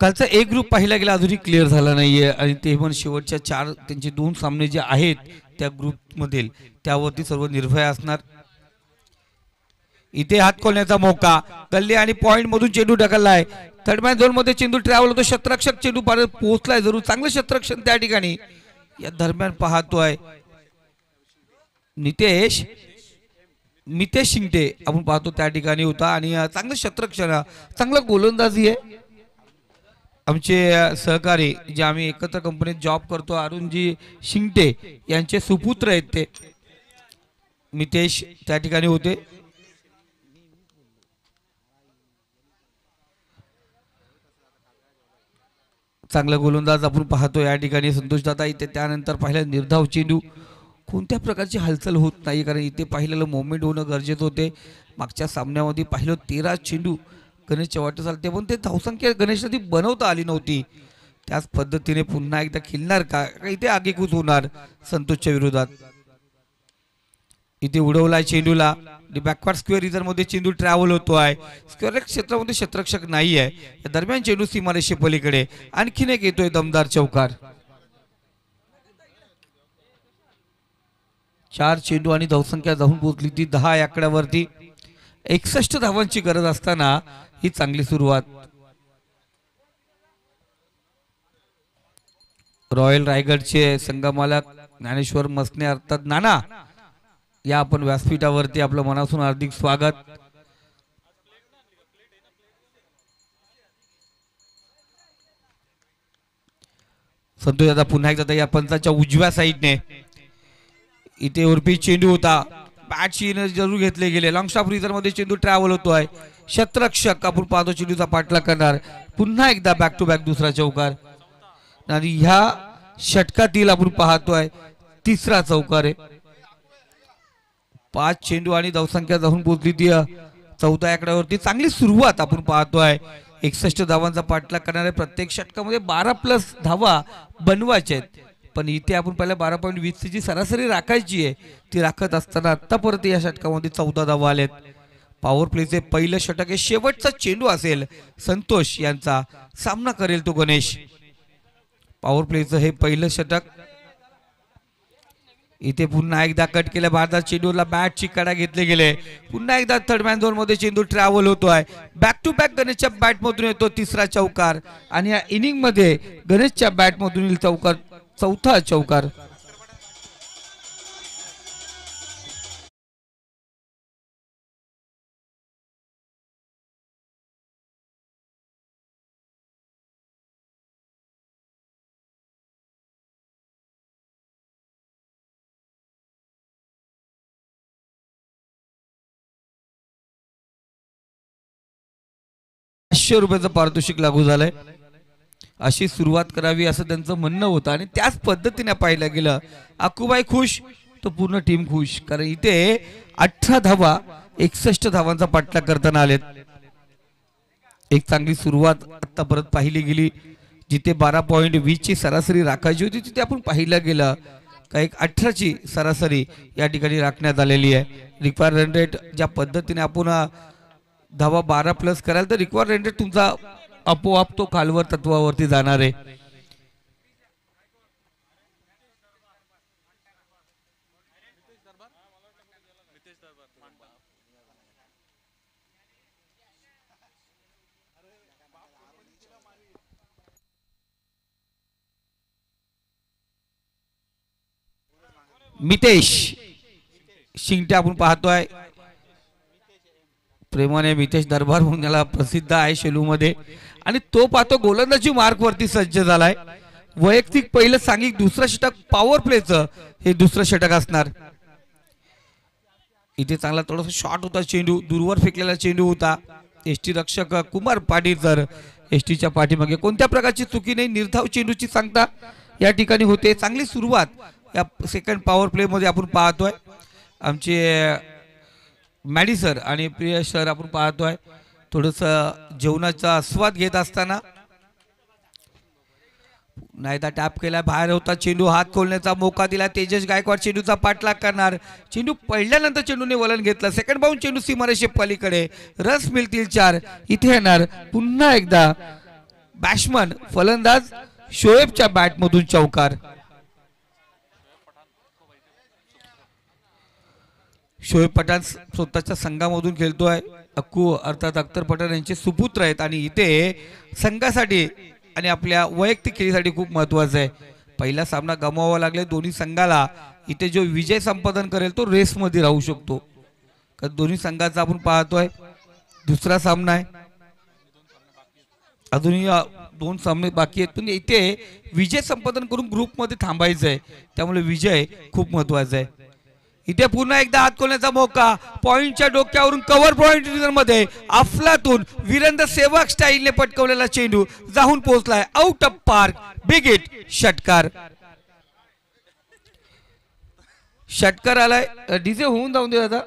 कालचा एक ग्रुप पाहिला गेला अजूनही क्लिअर झाला नाहीये आणि ते पण शेवटच्या 4 त्यांचे 2 सामने जे आहेत त्या ग्रुप मधील त्यावरती सर्व निर्भय असणार. इथे हात खोलण्याचा मौका. गल्ली आणि पॉइंट मधून चेंडू ढकललाय. थर्डमॅन झोन मध्ये चेंडू ट्रॅव्हल होतो. शतरक्षक चेंडू परत पोहोचलाय. जरूर चांगलं शतरक्षण त्या ठिकाणी. या दरम्यान पाहतोय मितेश शिंगटे आपण पाहतो त्या ठिकाणी होता आणि चांगलं शतरक्षण चांगलं गोलंदाजी आहे. आमचे सहकारी जे आम्ही एकत्र कंपनीत जॉब करतो अरुणजी शिंगटे यांचे सुपुत्र आहेत ते मितेश त्या ठिकाणी होते. चांगला गोलंदाज आपण पाहतो या ठिकाणी संतोष दादा. इथे त्यानंतर पाहिलं निर्धाव चेंडू. कोणत्या प्रकारची हालचाल होत नाही कारण इथे पाहिलेलं मोमेंट होणं गरजेचं होते. मागच्या सामन्यामध्ये पाहिलं 13 चेंडू गणेशच्या वाटत चालते पण ते धावसंख्या गणेशला ती बनवता आली नव्हती. त्याच पद्धतीने पुन्हा एकदा खेळणार का इथे आगेकूच होणार संतोषच्या विरोधात. इथे उडवलाय चेंडूला. बॅकवर्ड स्क्वेअर रिझर मध्ये चेंडू ट्रॅव्हल होतोय. स्क्वेअर क्षेत्रामध्ये शतरक्षक नाही आहे. या दरम्यान चेंडू सीमारेषे पलीकडे. आणखीन एक येतोय दमदार चौकार. 4 चेंडू आणि धावसंख्या जाऊन पोहोचली ती 10 या आकड्यावरती. 61 धावांची गरज असताना ही चांगली सुरुवात. रॉयल रायगडचे संघमालक ज्ञानेश्वर मसने अर्थात नाना या आपण व्यासपीठावरती आपलं मनापासून हार्दिक स्वागत. संतोष दादा पुन्हा एकदा या पंचाच्या उजव्या साईडने. इथे उर्फी चेंडू होता. बॅटची जरूर घेतले गेले. लॉंग स्टॉप रिझर मध्ये चेंडू ट्रॅव्हल होतोय. शतरक्षक आपण पाहतो चेंडूचा पाठलाग करणार. पुन्हा एकदा बॅक टू बॅक दुसरा चौकार आणि ह्या षटकातील आपण पाहतोय तिसरा चौकार आहे. 5 चेंडू आणि धावसंख्या जाऊन पोहोचली ती 14 आकड्यावरती. चांगली सुरुवात आपण पाहतोय. 61 धावांचा पाठलाग करणाऱ्या प्रत्येक षटकामध्ये 12+ धावा बनवायच्या आहेत पण इथे आपण पहिल्या 12.20 ची सरासरी राखायची आहे. ती राखत असताना आतापर्यंत या षटकामध्ये 14 धावा आलेत. पॉवर प्लेचे पहिलं षटक हे शेवटचा चेंडू असेल. संतोष यांचा सामना करेल तो गणेश. पॉवर प्लेचं हे पहिलं षटक. इथे पुन्हा एकदा कट केल्या भारतात चेंडूला बॅटची कडा घेतले गेले. पुन्हा एकदा थर्डमॅन झोन मध्ये चेंडू ट्रॅव्हल होतोय. बॅक टू बॅक गणेशच्या बॅट मधून येतो तिसरा चौकार आणि या इनिंग मध्ये गणेशच्या बॅट मधून चौकार चौथा चौकार. ₹500 पारितोषिक लागू झालंय. अशी सुरुवात करावी असं त्यांचं म्हणणं होतं आणि त्याच पद्धतीने पाहिलं गेलं. अकुबाई खुश तो पूर्ण टीम खुश कारण इथे 18 धावा 61 धावांचा पाठलाग करताना आलेत. एक चांगली सुरुवात आता परत पाहिली गेली. जिथे 12.20 ची सरासरी राखायची होती तिथे आपण पाहिलं गेलं का एक 18 ची सरासरी या ठिकाणी राखण्यात आलेली आहे. रिक्वायर्ड रन रेट ज्या पद्धतीने आपण धावा 12+ कराल तर रिक्वायर्ड रन रेट तुमचा आपोआप तो खालवर तत्वावरती जाणार आहे. मितेश शिंगटे आपण पाहतोय. प्रेमाने मितेश दरबार म्हणून याला प्रसिद्ध आहे शेलू मध्ये आणि तो पाहतो गोलंदाजी मार्क वरती सज्ज झालाय. वैयक्तिक पहिलं सांघिक दुसरं षटक पॉवर प्लेचं हे दुसरं षटक असणार. इथे चांगला थोडासा शॉट होता, चेंडू दूरवर फेकलेला चेंडू होता. एसटी रक्षक कुमार पाटील सर एसटीच्या पाठीमागे कोणत्या प्रकारची चुकी नाही, निर्धाव चेंडूची सांगता या ठिकाणी होते. चांगली सुरुवात या सेकंड पॉवर प्ले मध्ये आपण पाहतोय. आमचे मॅडी सर आणि प्रिय सर आपण पाहतोय थोडस जेवणाचा आस्वाद घेत असताना. नाहीदा टॅप केला, बाहेर होता चेंडू, हात खोलण्याचा मौका दिला. तेजस गायकवाड चेंडूचा पाठलाग करणार. चेंडू पडल्यानंतर चेंडूने वलन घेतलं. सेकंड बाउंड चेंडू सीमारेषे पलीकडे. रस मिळतील 4. इथे येणार पुन्हा एकदा बॅट्समन फलंदाज शोएबच्या बॅट मधून चौकार. शोएब पठाण स्वतःच्या संघामधून खेळतोय. अक्कू अर्थात अख्तर पठाण यांचे सुपुत्र आहेत आणि इथे संघासाठी आणि आपल्या वैयक्तिक खेळीसाठी खूप महत्वाचं आहे. पहिला सामना गमवावा लागला दोन्ही संघाला. इथे जो विजय संपादन करेल तो रेस मध्ये राहू शकतो. कारण दोन्ही संघाचा आपण पाहतोय दुसरा सामना आहे, अजूनही 2 सामने बाकी आहेत. पण इथे विजय संपादन करून ग्रुप मध्ये थांबायचं आहे, त्यामुळे विजय खूप महत्वाचा आहे. इथे पुन्हा एकदा हात खोलण्याचा मौका. पॉइंटच्या डोक्यावरून कव्हर पॉइंट मध्ये अफलातून वीरेंद्र सेवक स्टाईलने पटकवलेला चेंडू जाऊन पोहोचलाय out of park. Big hit. षटकार. षटकार आलाय. डीजे होऊन जाऊन दे आता.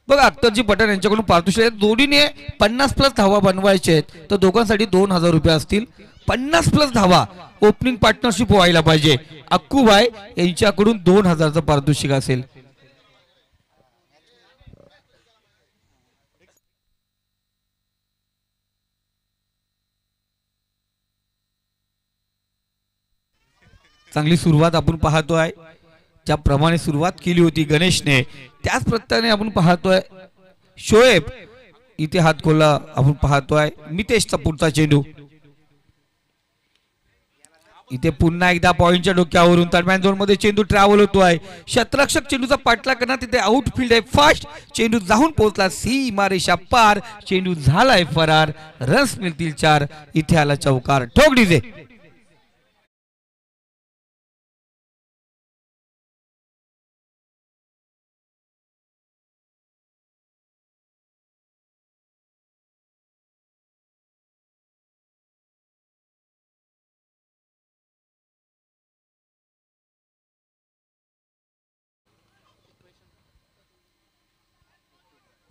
बघा अख्तरजी पठाण यांच्याकडून पारितोषिक दोन्हीने 50+ धावा बनवायचे आहेत, तर दोघांसाठी 2000 रुपये असतील. 50+ धावा ओपनिंग पार्टनरशिप व्हायला पाहिजे. अक्कूबाई यांच्याकडून 2000चं पारितोषिक असेल. चांगली सुरुवात आपण पाहतोय. ज्याप्रमाणे सुरुवात केली होती गणेशने त्याच प्रकारे आपण पाहतोय शोएब इथे हात खोला आपण पाहतोय. मितेशचा पुढचा चेंडू. इथे पुन्हा एकदा पॉइंटच्या डोक्यावरून दरम्यान झोन मध्ये चेंडू ट्रॅव्हल होतोय. शतरक्षक चेंडूचा पाठलाग करणार. तिथे आउटफील्ड आहे. फास्ट चेंडू जाऊन पोहोचला सीमारेषा पार. चेंडू झालाय फरार. रन्स मिळतील 4. इथे आला चौकार. ठोक डीजे.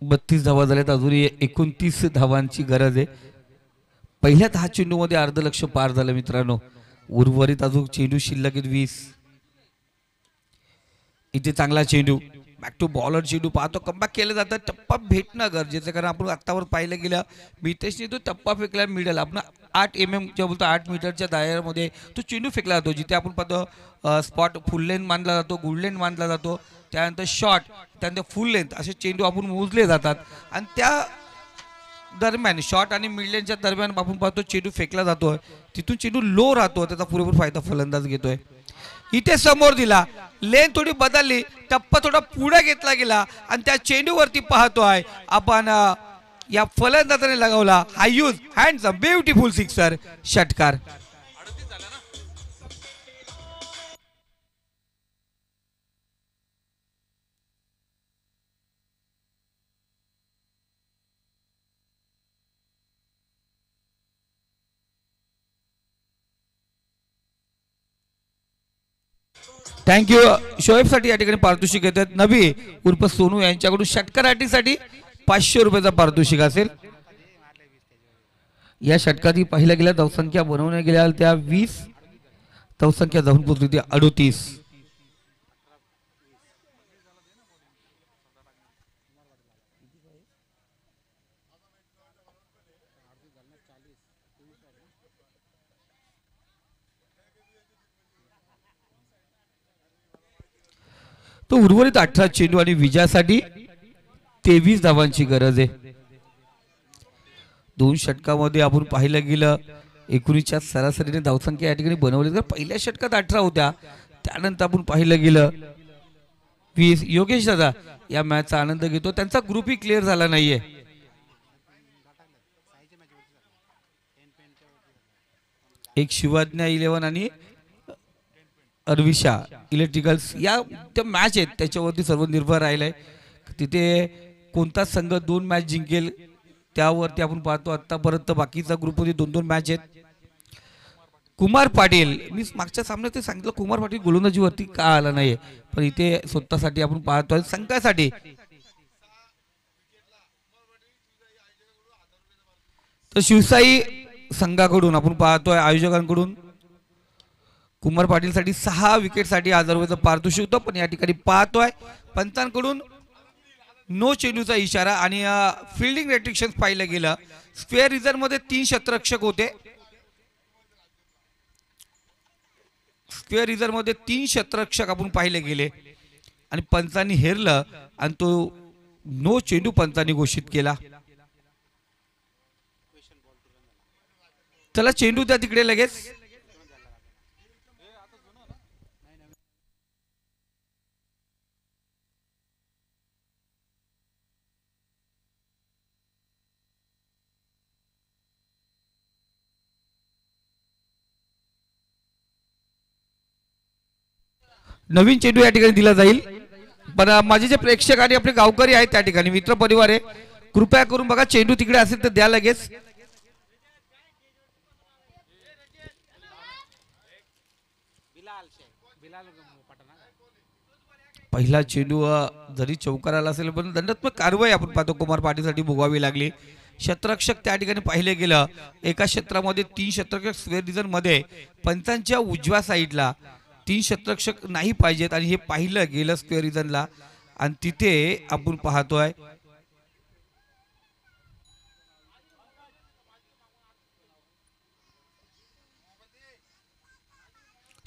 बत्तीस धावा झाल्यात. अजूनही 29 धावांची गरज आहे. पहिल्या 10 चेंडू मध्ये अर्धलक्ष पार झालं मित्रांनो. उर्वरित अजून चेंडू शिल्लक 20. इथे चांगला चेंडू बॅक टू बॉलर चेंडू पाहतो. कमबॅक केलं जातं. टप्पा भेटणं गरजेचं, कारण आपण आतावर पाहिलं गेलं मितेशने तो टप्पा फेकला मिडल. आपण 8 mm जे बोलतो 8 मीटरच्या दायऱ्यामध्ये तो चेंडू फेकला जातो. जिथे आपण पाहतो स्पॉट फुल लेंथ मानला जातो, गुड लेंथ मानला जातो, त्यानंतर शॉर्ट, त्यानंतर फुल लेंथ असे चेंडू आपण मोजले जातात. आणि त्या दरम्यान शॉर्ट आणि मिड लेंथच्या दरम्यान आपण पाहतो चेंडू फेकला जातोय. तिथून चेंडू लो राहतो, त्याचा पुरेपूर फायदा फलंदाज घेतोय. इथे समोर दिला, लेन थोडी बदलली, टप्पा थोडा पुढे घेतला गेला आणि त्या चेंडूवरती पाहतोय आपण या फलंदाजाने लगावला हाय यूज हँड्स ब्युटिफुल सिक्सर. षटकार. थँक्यू. शोएब साठी या ठिकाणी पारितोषिक येतात. नबी उर्फ सोनू यांच्याकडून षटकार साठी 500 रुपयाचा पारितोषिक असेल. या षटकात पहिल्या गेल्या धावसंख्या बनवण्या गेल्या त्या 20, धावसंख्या जाऊन पोहोचली ती 38. तो उर्वरित 18 चेंडू आणि विजयासाठी 23 धावांची गरज आहे. 2 षटकामध्ये आपण पाहिलं गेलं 19च्या सरासरीने धावसंख्या या ठिकाणी बनवली. तर पहिल्या षटकात 18 होत्या, त्यानंतर आपण पाहिलं गेलं 20 योगेश दादा या मॅचचा आनंद घेतो. त्यांचा ग्रुपही क्लिअर झाला नाहीये. एक शिवाज्ञा 11 आणि अरविशा इलेक्ट्रिकल्स या त्या मॅच आहेत त्याच्यावरती सर्व निर्भर राहिलंय. तिथे कोणता संघ 2 मॅच जिंकेल त्यावरती आपण पाहतो. आतापर्यंत बाकीचा ग्रुपमध्ये 2-2 मॅच आहेत. कुमार पाटील मी मागच्या सामन्यात ते सांगितलं कुमार पाटील गोलंदाजीवरती का आला नाहीये, पण इथे स्वतःसाठी आपण पाहतोय संघासाठी तर शिवसाई संघाकडून आपण पाहतोय आयोजकांकडून कुमार पाटील साठी 6 विकेटसाठी 1000 रुपयाचं पारितोषिक होतं. पण या ठिकाणी पाहतोय पंचांकडून नो चेंडूचा इशारा आणि फिल्डिंग रेस्ट्रिक्शन पाहिलं गेलं. स्क्वेअर रिझर्व मध्ये 3 क्षेत्ररक्षक होते. स्क्वेअर रिझर्व मध्ये 3 क्षेत्ररक्षक आपण पाहिले गेले आणि पंचांनी हेरलं आणि तो नो चेंडू पंचांनी घोषित केला. चला चेंडू द्या तिकडे लगेच. नवीन चेंडू या ठिकाणी दिला जाईल. पण माझे जे प्रेक्षक आणि आपले गावकरी आहेत त्या ठिकाणी मित्र परिवार आहे कृपया करून बघा चेंडू तिकडे असेल तर द्या लगेच. पहिला चेंडू जरी चौकार आला असेल पण दंडात्मक कारवाई आपण पाहतो कुमार पाटीलसाठी भोगावी लागली. क्षेत्ररक्षक त्या ठिकाणी पाहिले गेलं. एका क्षेत्रामध्ये 3 क्षेत्ररक्षक स्क्वेअर रिझन मध्ये पंचांच्या उजव्या साईडला 3 क्षेत्ररक्षक नाही पाहिजेत आणि हे पाहिलं गेलं स्क्वेअर रिझनला आणि तिथे आपण पाहतोय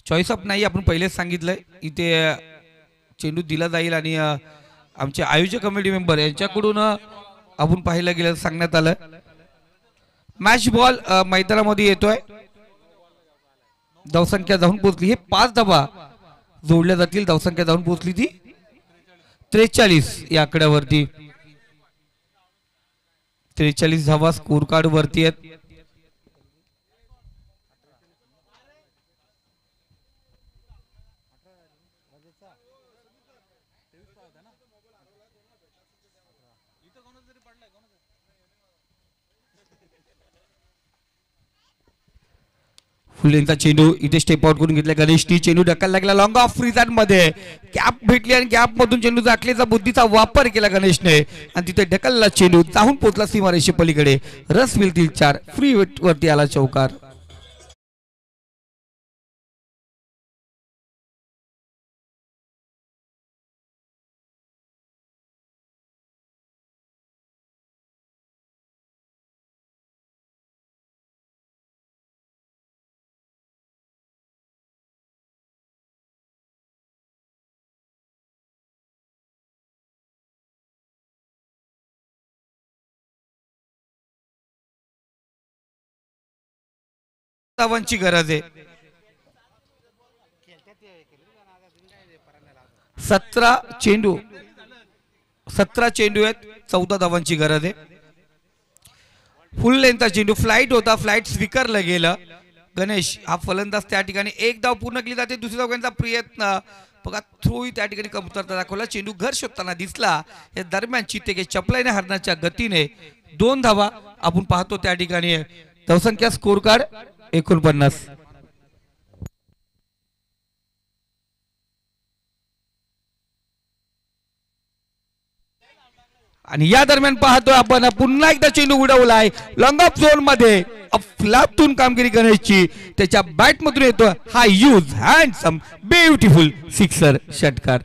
चॉईस ऑफ नाही. आपण पहिलेच सांगितलंय इथे चेंडू दिला जाईल आणि आमचे आयोजक कमिटी मेंबर यांच्याकडून आपण पाहिलं गेलं सांगण्यात आलं. मॅच बॉल मैदानामध्ये येतोय. धावसंख्या जाऊन पोहोचली. हे 5 धावा जोडल्या जातील. धावसंख्या जाऊन पोहोचली ती 43 या आकड्यावरती. 43 धावा स्कोर कार्ड वरती आहेत. फुलेंचा चेंडू इथे स्टेप आउट करून घेतला गणेशनी. चेंडू ढकल लागला लॉंग ऑफ फ्रीजन मध्ये गॅप भेटली आणि गॅप मधून चेंडू आखलेचा बुद्धीचा वापर केला गणेशने आणि तिथे ढकलला चेंडू जाऊन पोहोचला सीमारेषे पलीकडे. रस मिळतील 4 फ्री वरती आला चौकार. धावांची गरज आहे. 17 चेंडू 17 चेंडू आहेत. 14 धावांची गरज आहे. फुल लेंथचा चेंडू फ्लाइट होता. फ्लाइट स्वीकारला गेलं. गणेश हा फलंदाज त्या ठिकाणी 1 धाव पूर्ण केली जाते. दुसऱ्या धावांचा प्रयत्न बघा थ्रोही त्या ठिकाणी कमतरता दाखवला. चेंडू घर शोधताना दिसला. या दरम्यान चितेके चपलाईने हरण्याच्या गतीने 2 धावा आपण पाहतो त्या ठिकाणी. धावसंख्या स्कोर कार्ड 49. आणि या दरम्यान पाहतोय आपण पुन्हा एकदा चेंडू उडवलाय लॉंग ऑफ झोन मध्ये. अफलातून कामगिरी गणेशची. त्याच्या बॅट मधून येतो हा यूज हँडसम ब्युटिफुल सिक्सर षटकार.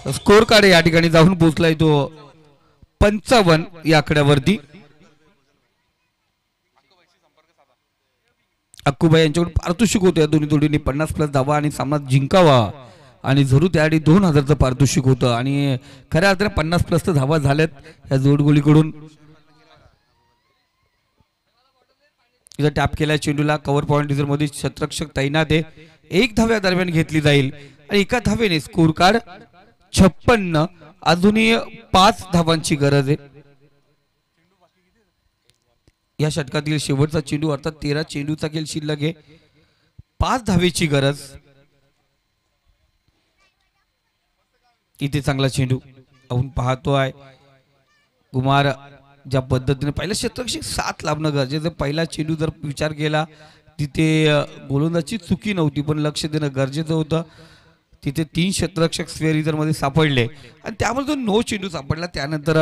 स्कोर कार्ड या ठिकाणी जाऊन पोहोचलाय तो 55 या आकड्यावरती. अक्कूबाई यांच्याकडून पारितोषिक होते दोन्ही जोडीने 50+ धावा आणि सामना जिंकावा आणि जरूर त्यासाठी 2000चं पारितोषिक होतं आणि खऱ्या अर्थाने 50+ धावा झाल्यात या जोडगोलीकडून. इथं टॅप केल्या चेंडूला कव्हर पॉइंट रिझर्व मध्ये क्षेत्ररक्षक तैनात आहे. 1 धाव्या दरम्यान घेतली जाईल आणि एका धावेने स्कोर कार्ड 56. अजूनही 5 धावांची गरज आहे. या षटकातील शेवटचा चेंडू अर्थात 13 चेंडूचा खेळ शिल्लक आहे. 5 धावेची गरज. इथे चांगला चेंडू आपण पाहतोय. कुमार ज्या पद्धतीने पहिल्या क्षेत्ररक्षक 7 लाभणं गरजेचं. पहिला चेंडू जर विचार केला तिथे गोलंदाजी चुकी नव्हती पण लक्ष देणं गरजेचं होतं. तिथे 3 क्षेत्ररक्षक स्क्वेअर रिझर्व मध्ये सापडले आणि त्यामुळे जो 9 चेंडू सापडला त्यानंतर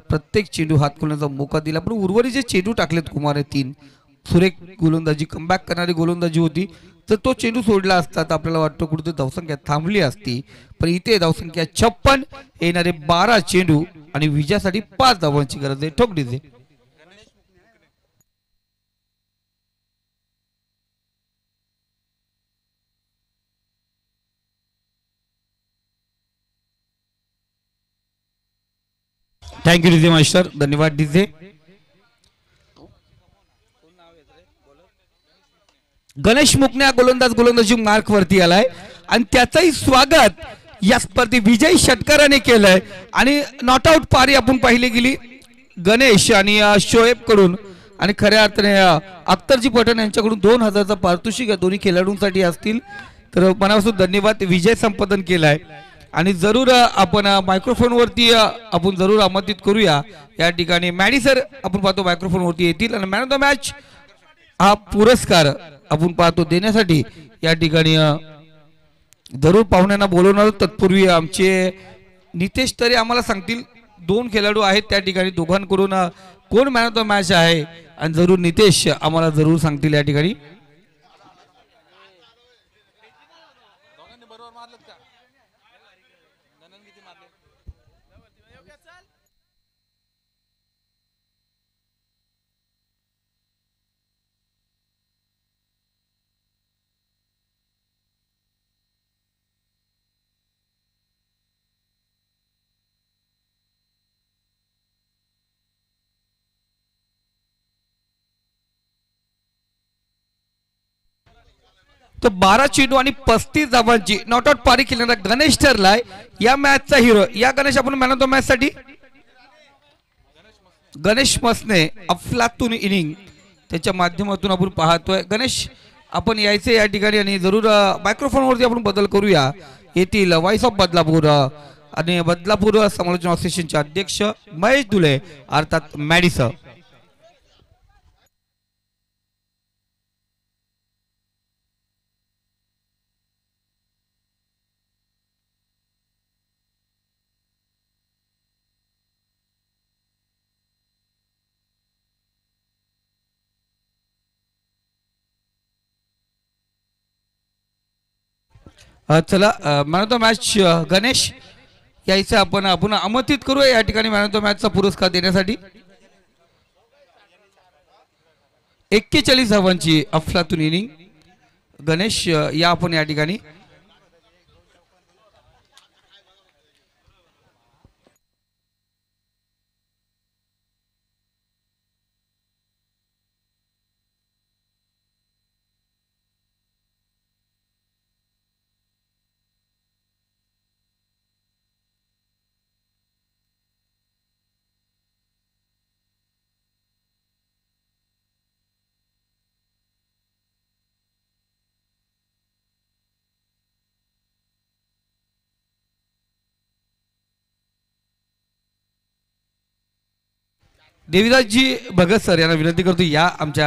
प्रत्येक चेंडू हात खोलण्याचा मोका दिला. पण उर्वरित जे चेंडू टाकलेत कुमार 3 सुरेख गोलंदाजी कमबॅक करणारी गोलंदाजी होती. तर तो चेंडू सोडला असता तर आपल्याला वाटतं कुठे धावसंख्या थांबली असती. पण इथे धावसंख्या 56. येणारे 12 चेंडू आणि विजयासाठी 5 धावांची गरज आहे. ठोक डीजे. Thank you DJ master. धन्यवाद डीजे. गणेश मुकण्या गोलंदाजी मार्क वरती आलाय आणि त्याचंही स्वागत या स्पर्धे विजयी षटकाराने केलंय. आणि नॉट आउट पारी आपण पाहिली गेली गणेश आणि शोएब कडून आणि खऱ्या अर्थाने अख्तरजी पठाण यांच्याकडून 2000चं पारितोषिक या दोन्ही खेळाडूंसाठी असतील. तर मनापासून धन्यवाद. विजय संपादन केलाय आणि जरूर आपण मायक्रोफोन वरती आपण जरूर आमंत्रित करूया. या ठिकाणी मॅडी सर आपण पाहतो मायक्रोफोन वरती येतील आणि मॅन ऑफ द मॅच हा पुरस्कार आपण पाहतो देण्यासाठी या ठिकाणी जरूर पाहुण्यांना बोलवणार. तत्पूर्वी आमचे नितेश तरे आम्हाला सांगतील 2 खेळाडू आहेत त्या ठिकाणी दोघांकडून कोण मॅन ऑफ द मॅच आहे आणि जरूर नितेश आम्हाला जरूर सांगतील या ठिकाणी. तर 12 चेंडू आणि 35 धावांची नॉट आउट पारी केलेला गणेश ठरलाय या मॅचचा हिरो. या गणेश आपण मॅन ऑफ द मॅच साठी गणेश मसने अफलातून इनिंग त्याच्या माध्यमातून आपण पाहतोय. गणेश आपण यायचे या ठिकाणी आणि जरूर मायक्रोफोन वरती आपण बदल करूया. येथील व्हॉइस ऑफ बदलापूर आणि बदलापूर समालोचन असोसिएशनचे अध्यक्ष महेश दुले अर्थात मॅडी सर. चला man of the match Ganesh यायचं आपण आमंत्रित करूया या ठिकाणी मॅन ऑफ द मॅचचा पुरस्कार देण्यासाठी. 41 धावांची अफलातून इनिंग गणेश या आपण या ठिकाणी. देवीदासजी भगत सर यांना विनंती करतो या आमच्या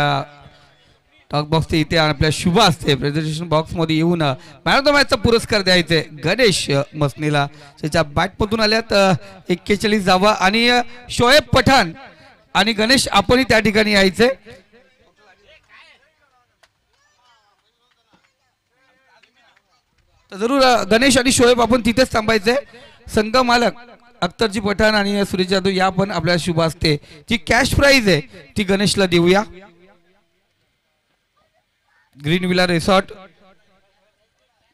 टॉक बॉक्स इथे आपल्या शुभ असते प्रेझेंटेशन बॉक्स मध्ये येऊन मॅन ऑफ द मॅचचा पुरस्कार द्यायचे गणेश मसनीला. त्याच्या बॅटमधून आल्यात 41 धावा आणि शोएब पठाण आणि गणेश आपणही त्या ठिकाणी यायचे. तर जरूर गणेश आणि शोएब आपण तिथेच थांबायचे. संघ मालक अख्तरजी पठाण आणि सुरेश जाधव या पण आपल्या शुभ असते. जी कॅश प्राइज आहे ती गणेशला देऊया. ग्रीन विला रिसॉर्ट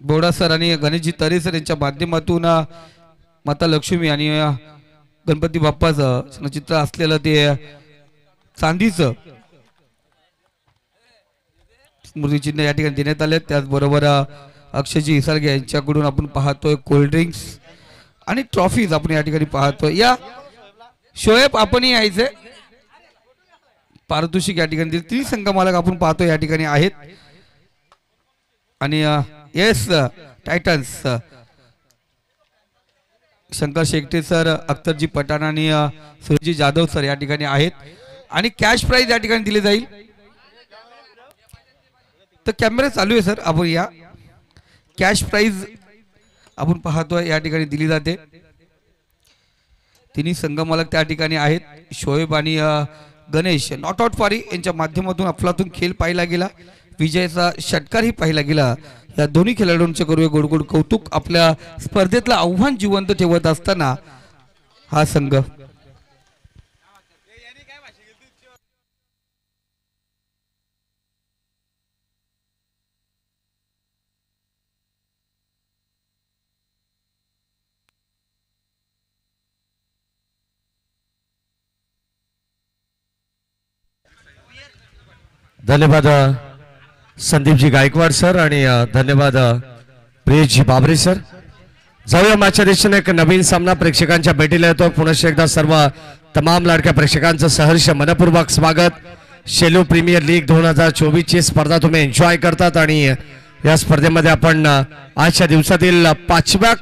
बोडा सर आणि गणेशजी तरे सर यांच्या माध्यमातून माता लक्ष्मी आणि गणपती बाप्पाचं चित्र असलेलं ते चांदीचं स्मृतिचिन्ह या ठिकाणी देण्यात आले. त्याचबरोबर अक्षयजी इसरगे यांच्याकडून आपण पाहतोय कोल्ड ड्रिंक्स आणि ट्रॉफीज आपण या ठिकाणी पाहतोय. या शोएब आपणही यायचे पारितोषिक या ठिकाणी दिले. 3 संघ मालक आपण पाहतोय या ठिकाणी आहेत. आणि yes titans Shankar Shegate sir, अख्तरजी पठाण आणि सुरजी जाधव सर या ठिकाणी आहेत. आणि कॅश प्राइज या ठिकाणी दिली जाईल. तर कॅमेरा चालू आहे सर, आपण या कॅश प्राइज आपण पाहतोय या ठिकाणी दिली जाते. 3 संघ मालक त्या ठिकाणी आहेत. शोएब आणि गणेश नॉट आउट पारी यांच्या माध्यमातून अफलातून खेळ पाहिला गेला. विजयाचा षटकारही पाहिला गेला. या दोन्ही खेळाडूंचे करूया गोड गोड कौतुक. आपल्या स्पर्धेतलं आव्हान जिवंत ठेवत असताना हा संघ धन्यवाद संदीपजी गायकवाड सर आणि धन्यवाद प्रियेशजी बाबरे सर. जाऊया मॅचच्या दिशेने एक नवीन सामना प्रेक्षकांच्या भेटीला येतो. पुनश्च एकदा सर्व तमाम लाडक्या प्रेक्षकांचं सहर्ष मनपूर्वक स्वागत. शेलो प्रीमियर लीग 2024 ची स्पर्धा तुम्ही एन्जॉय करतात आणि या स्पर्धेमध्ये आपण आजच्या दिवसातील 5व्या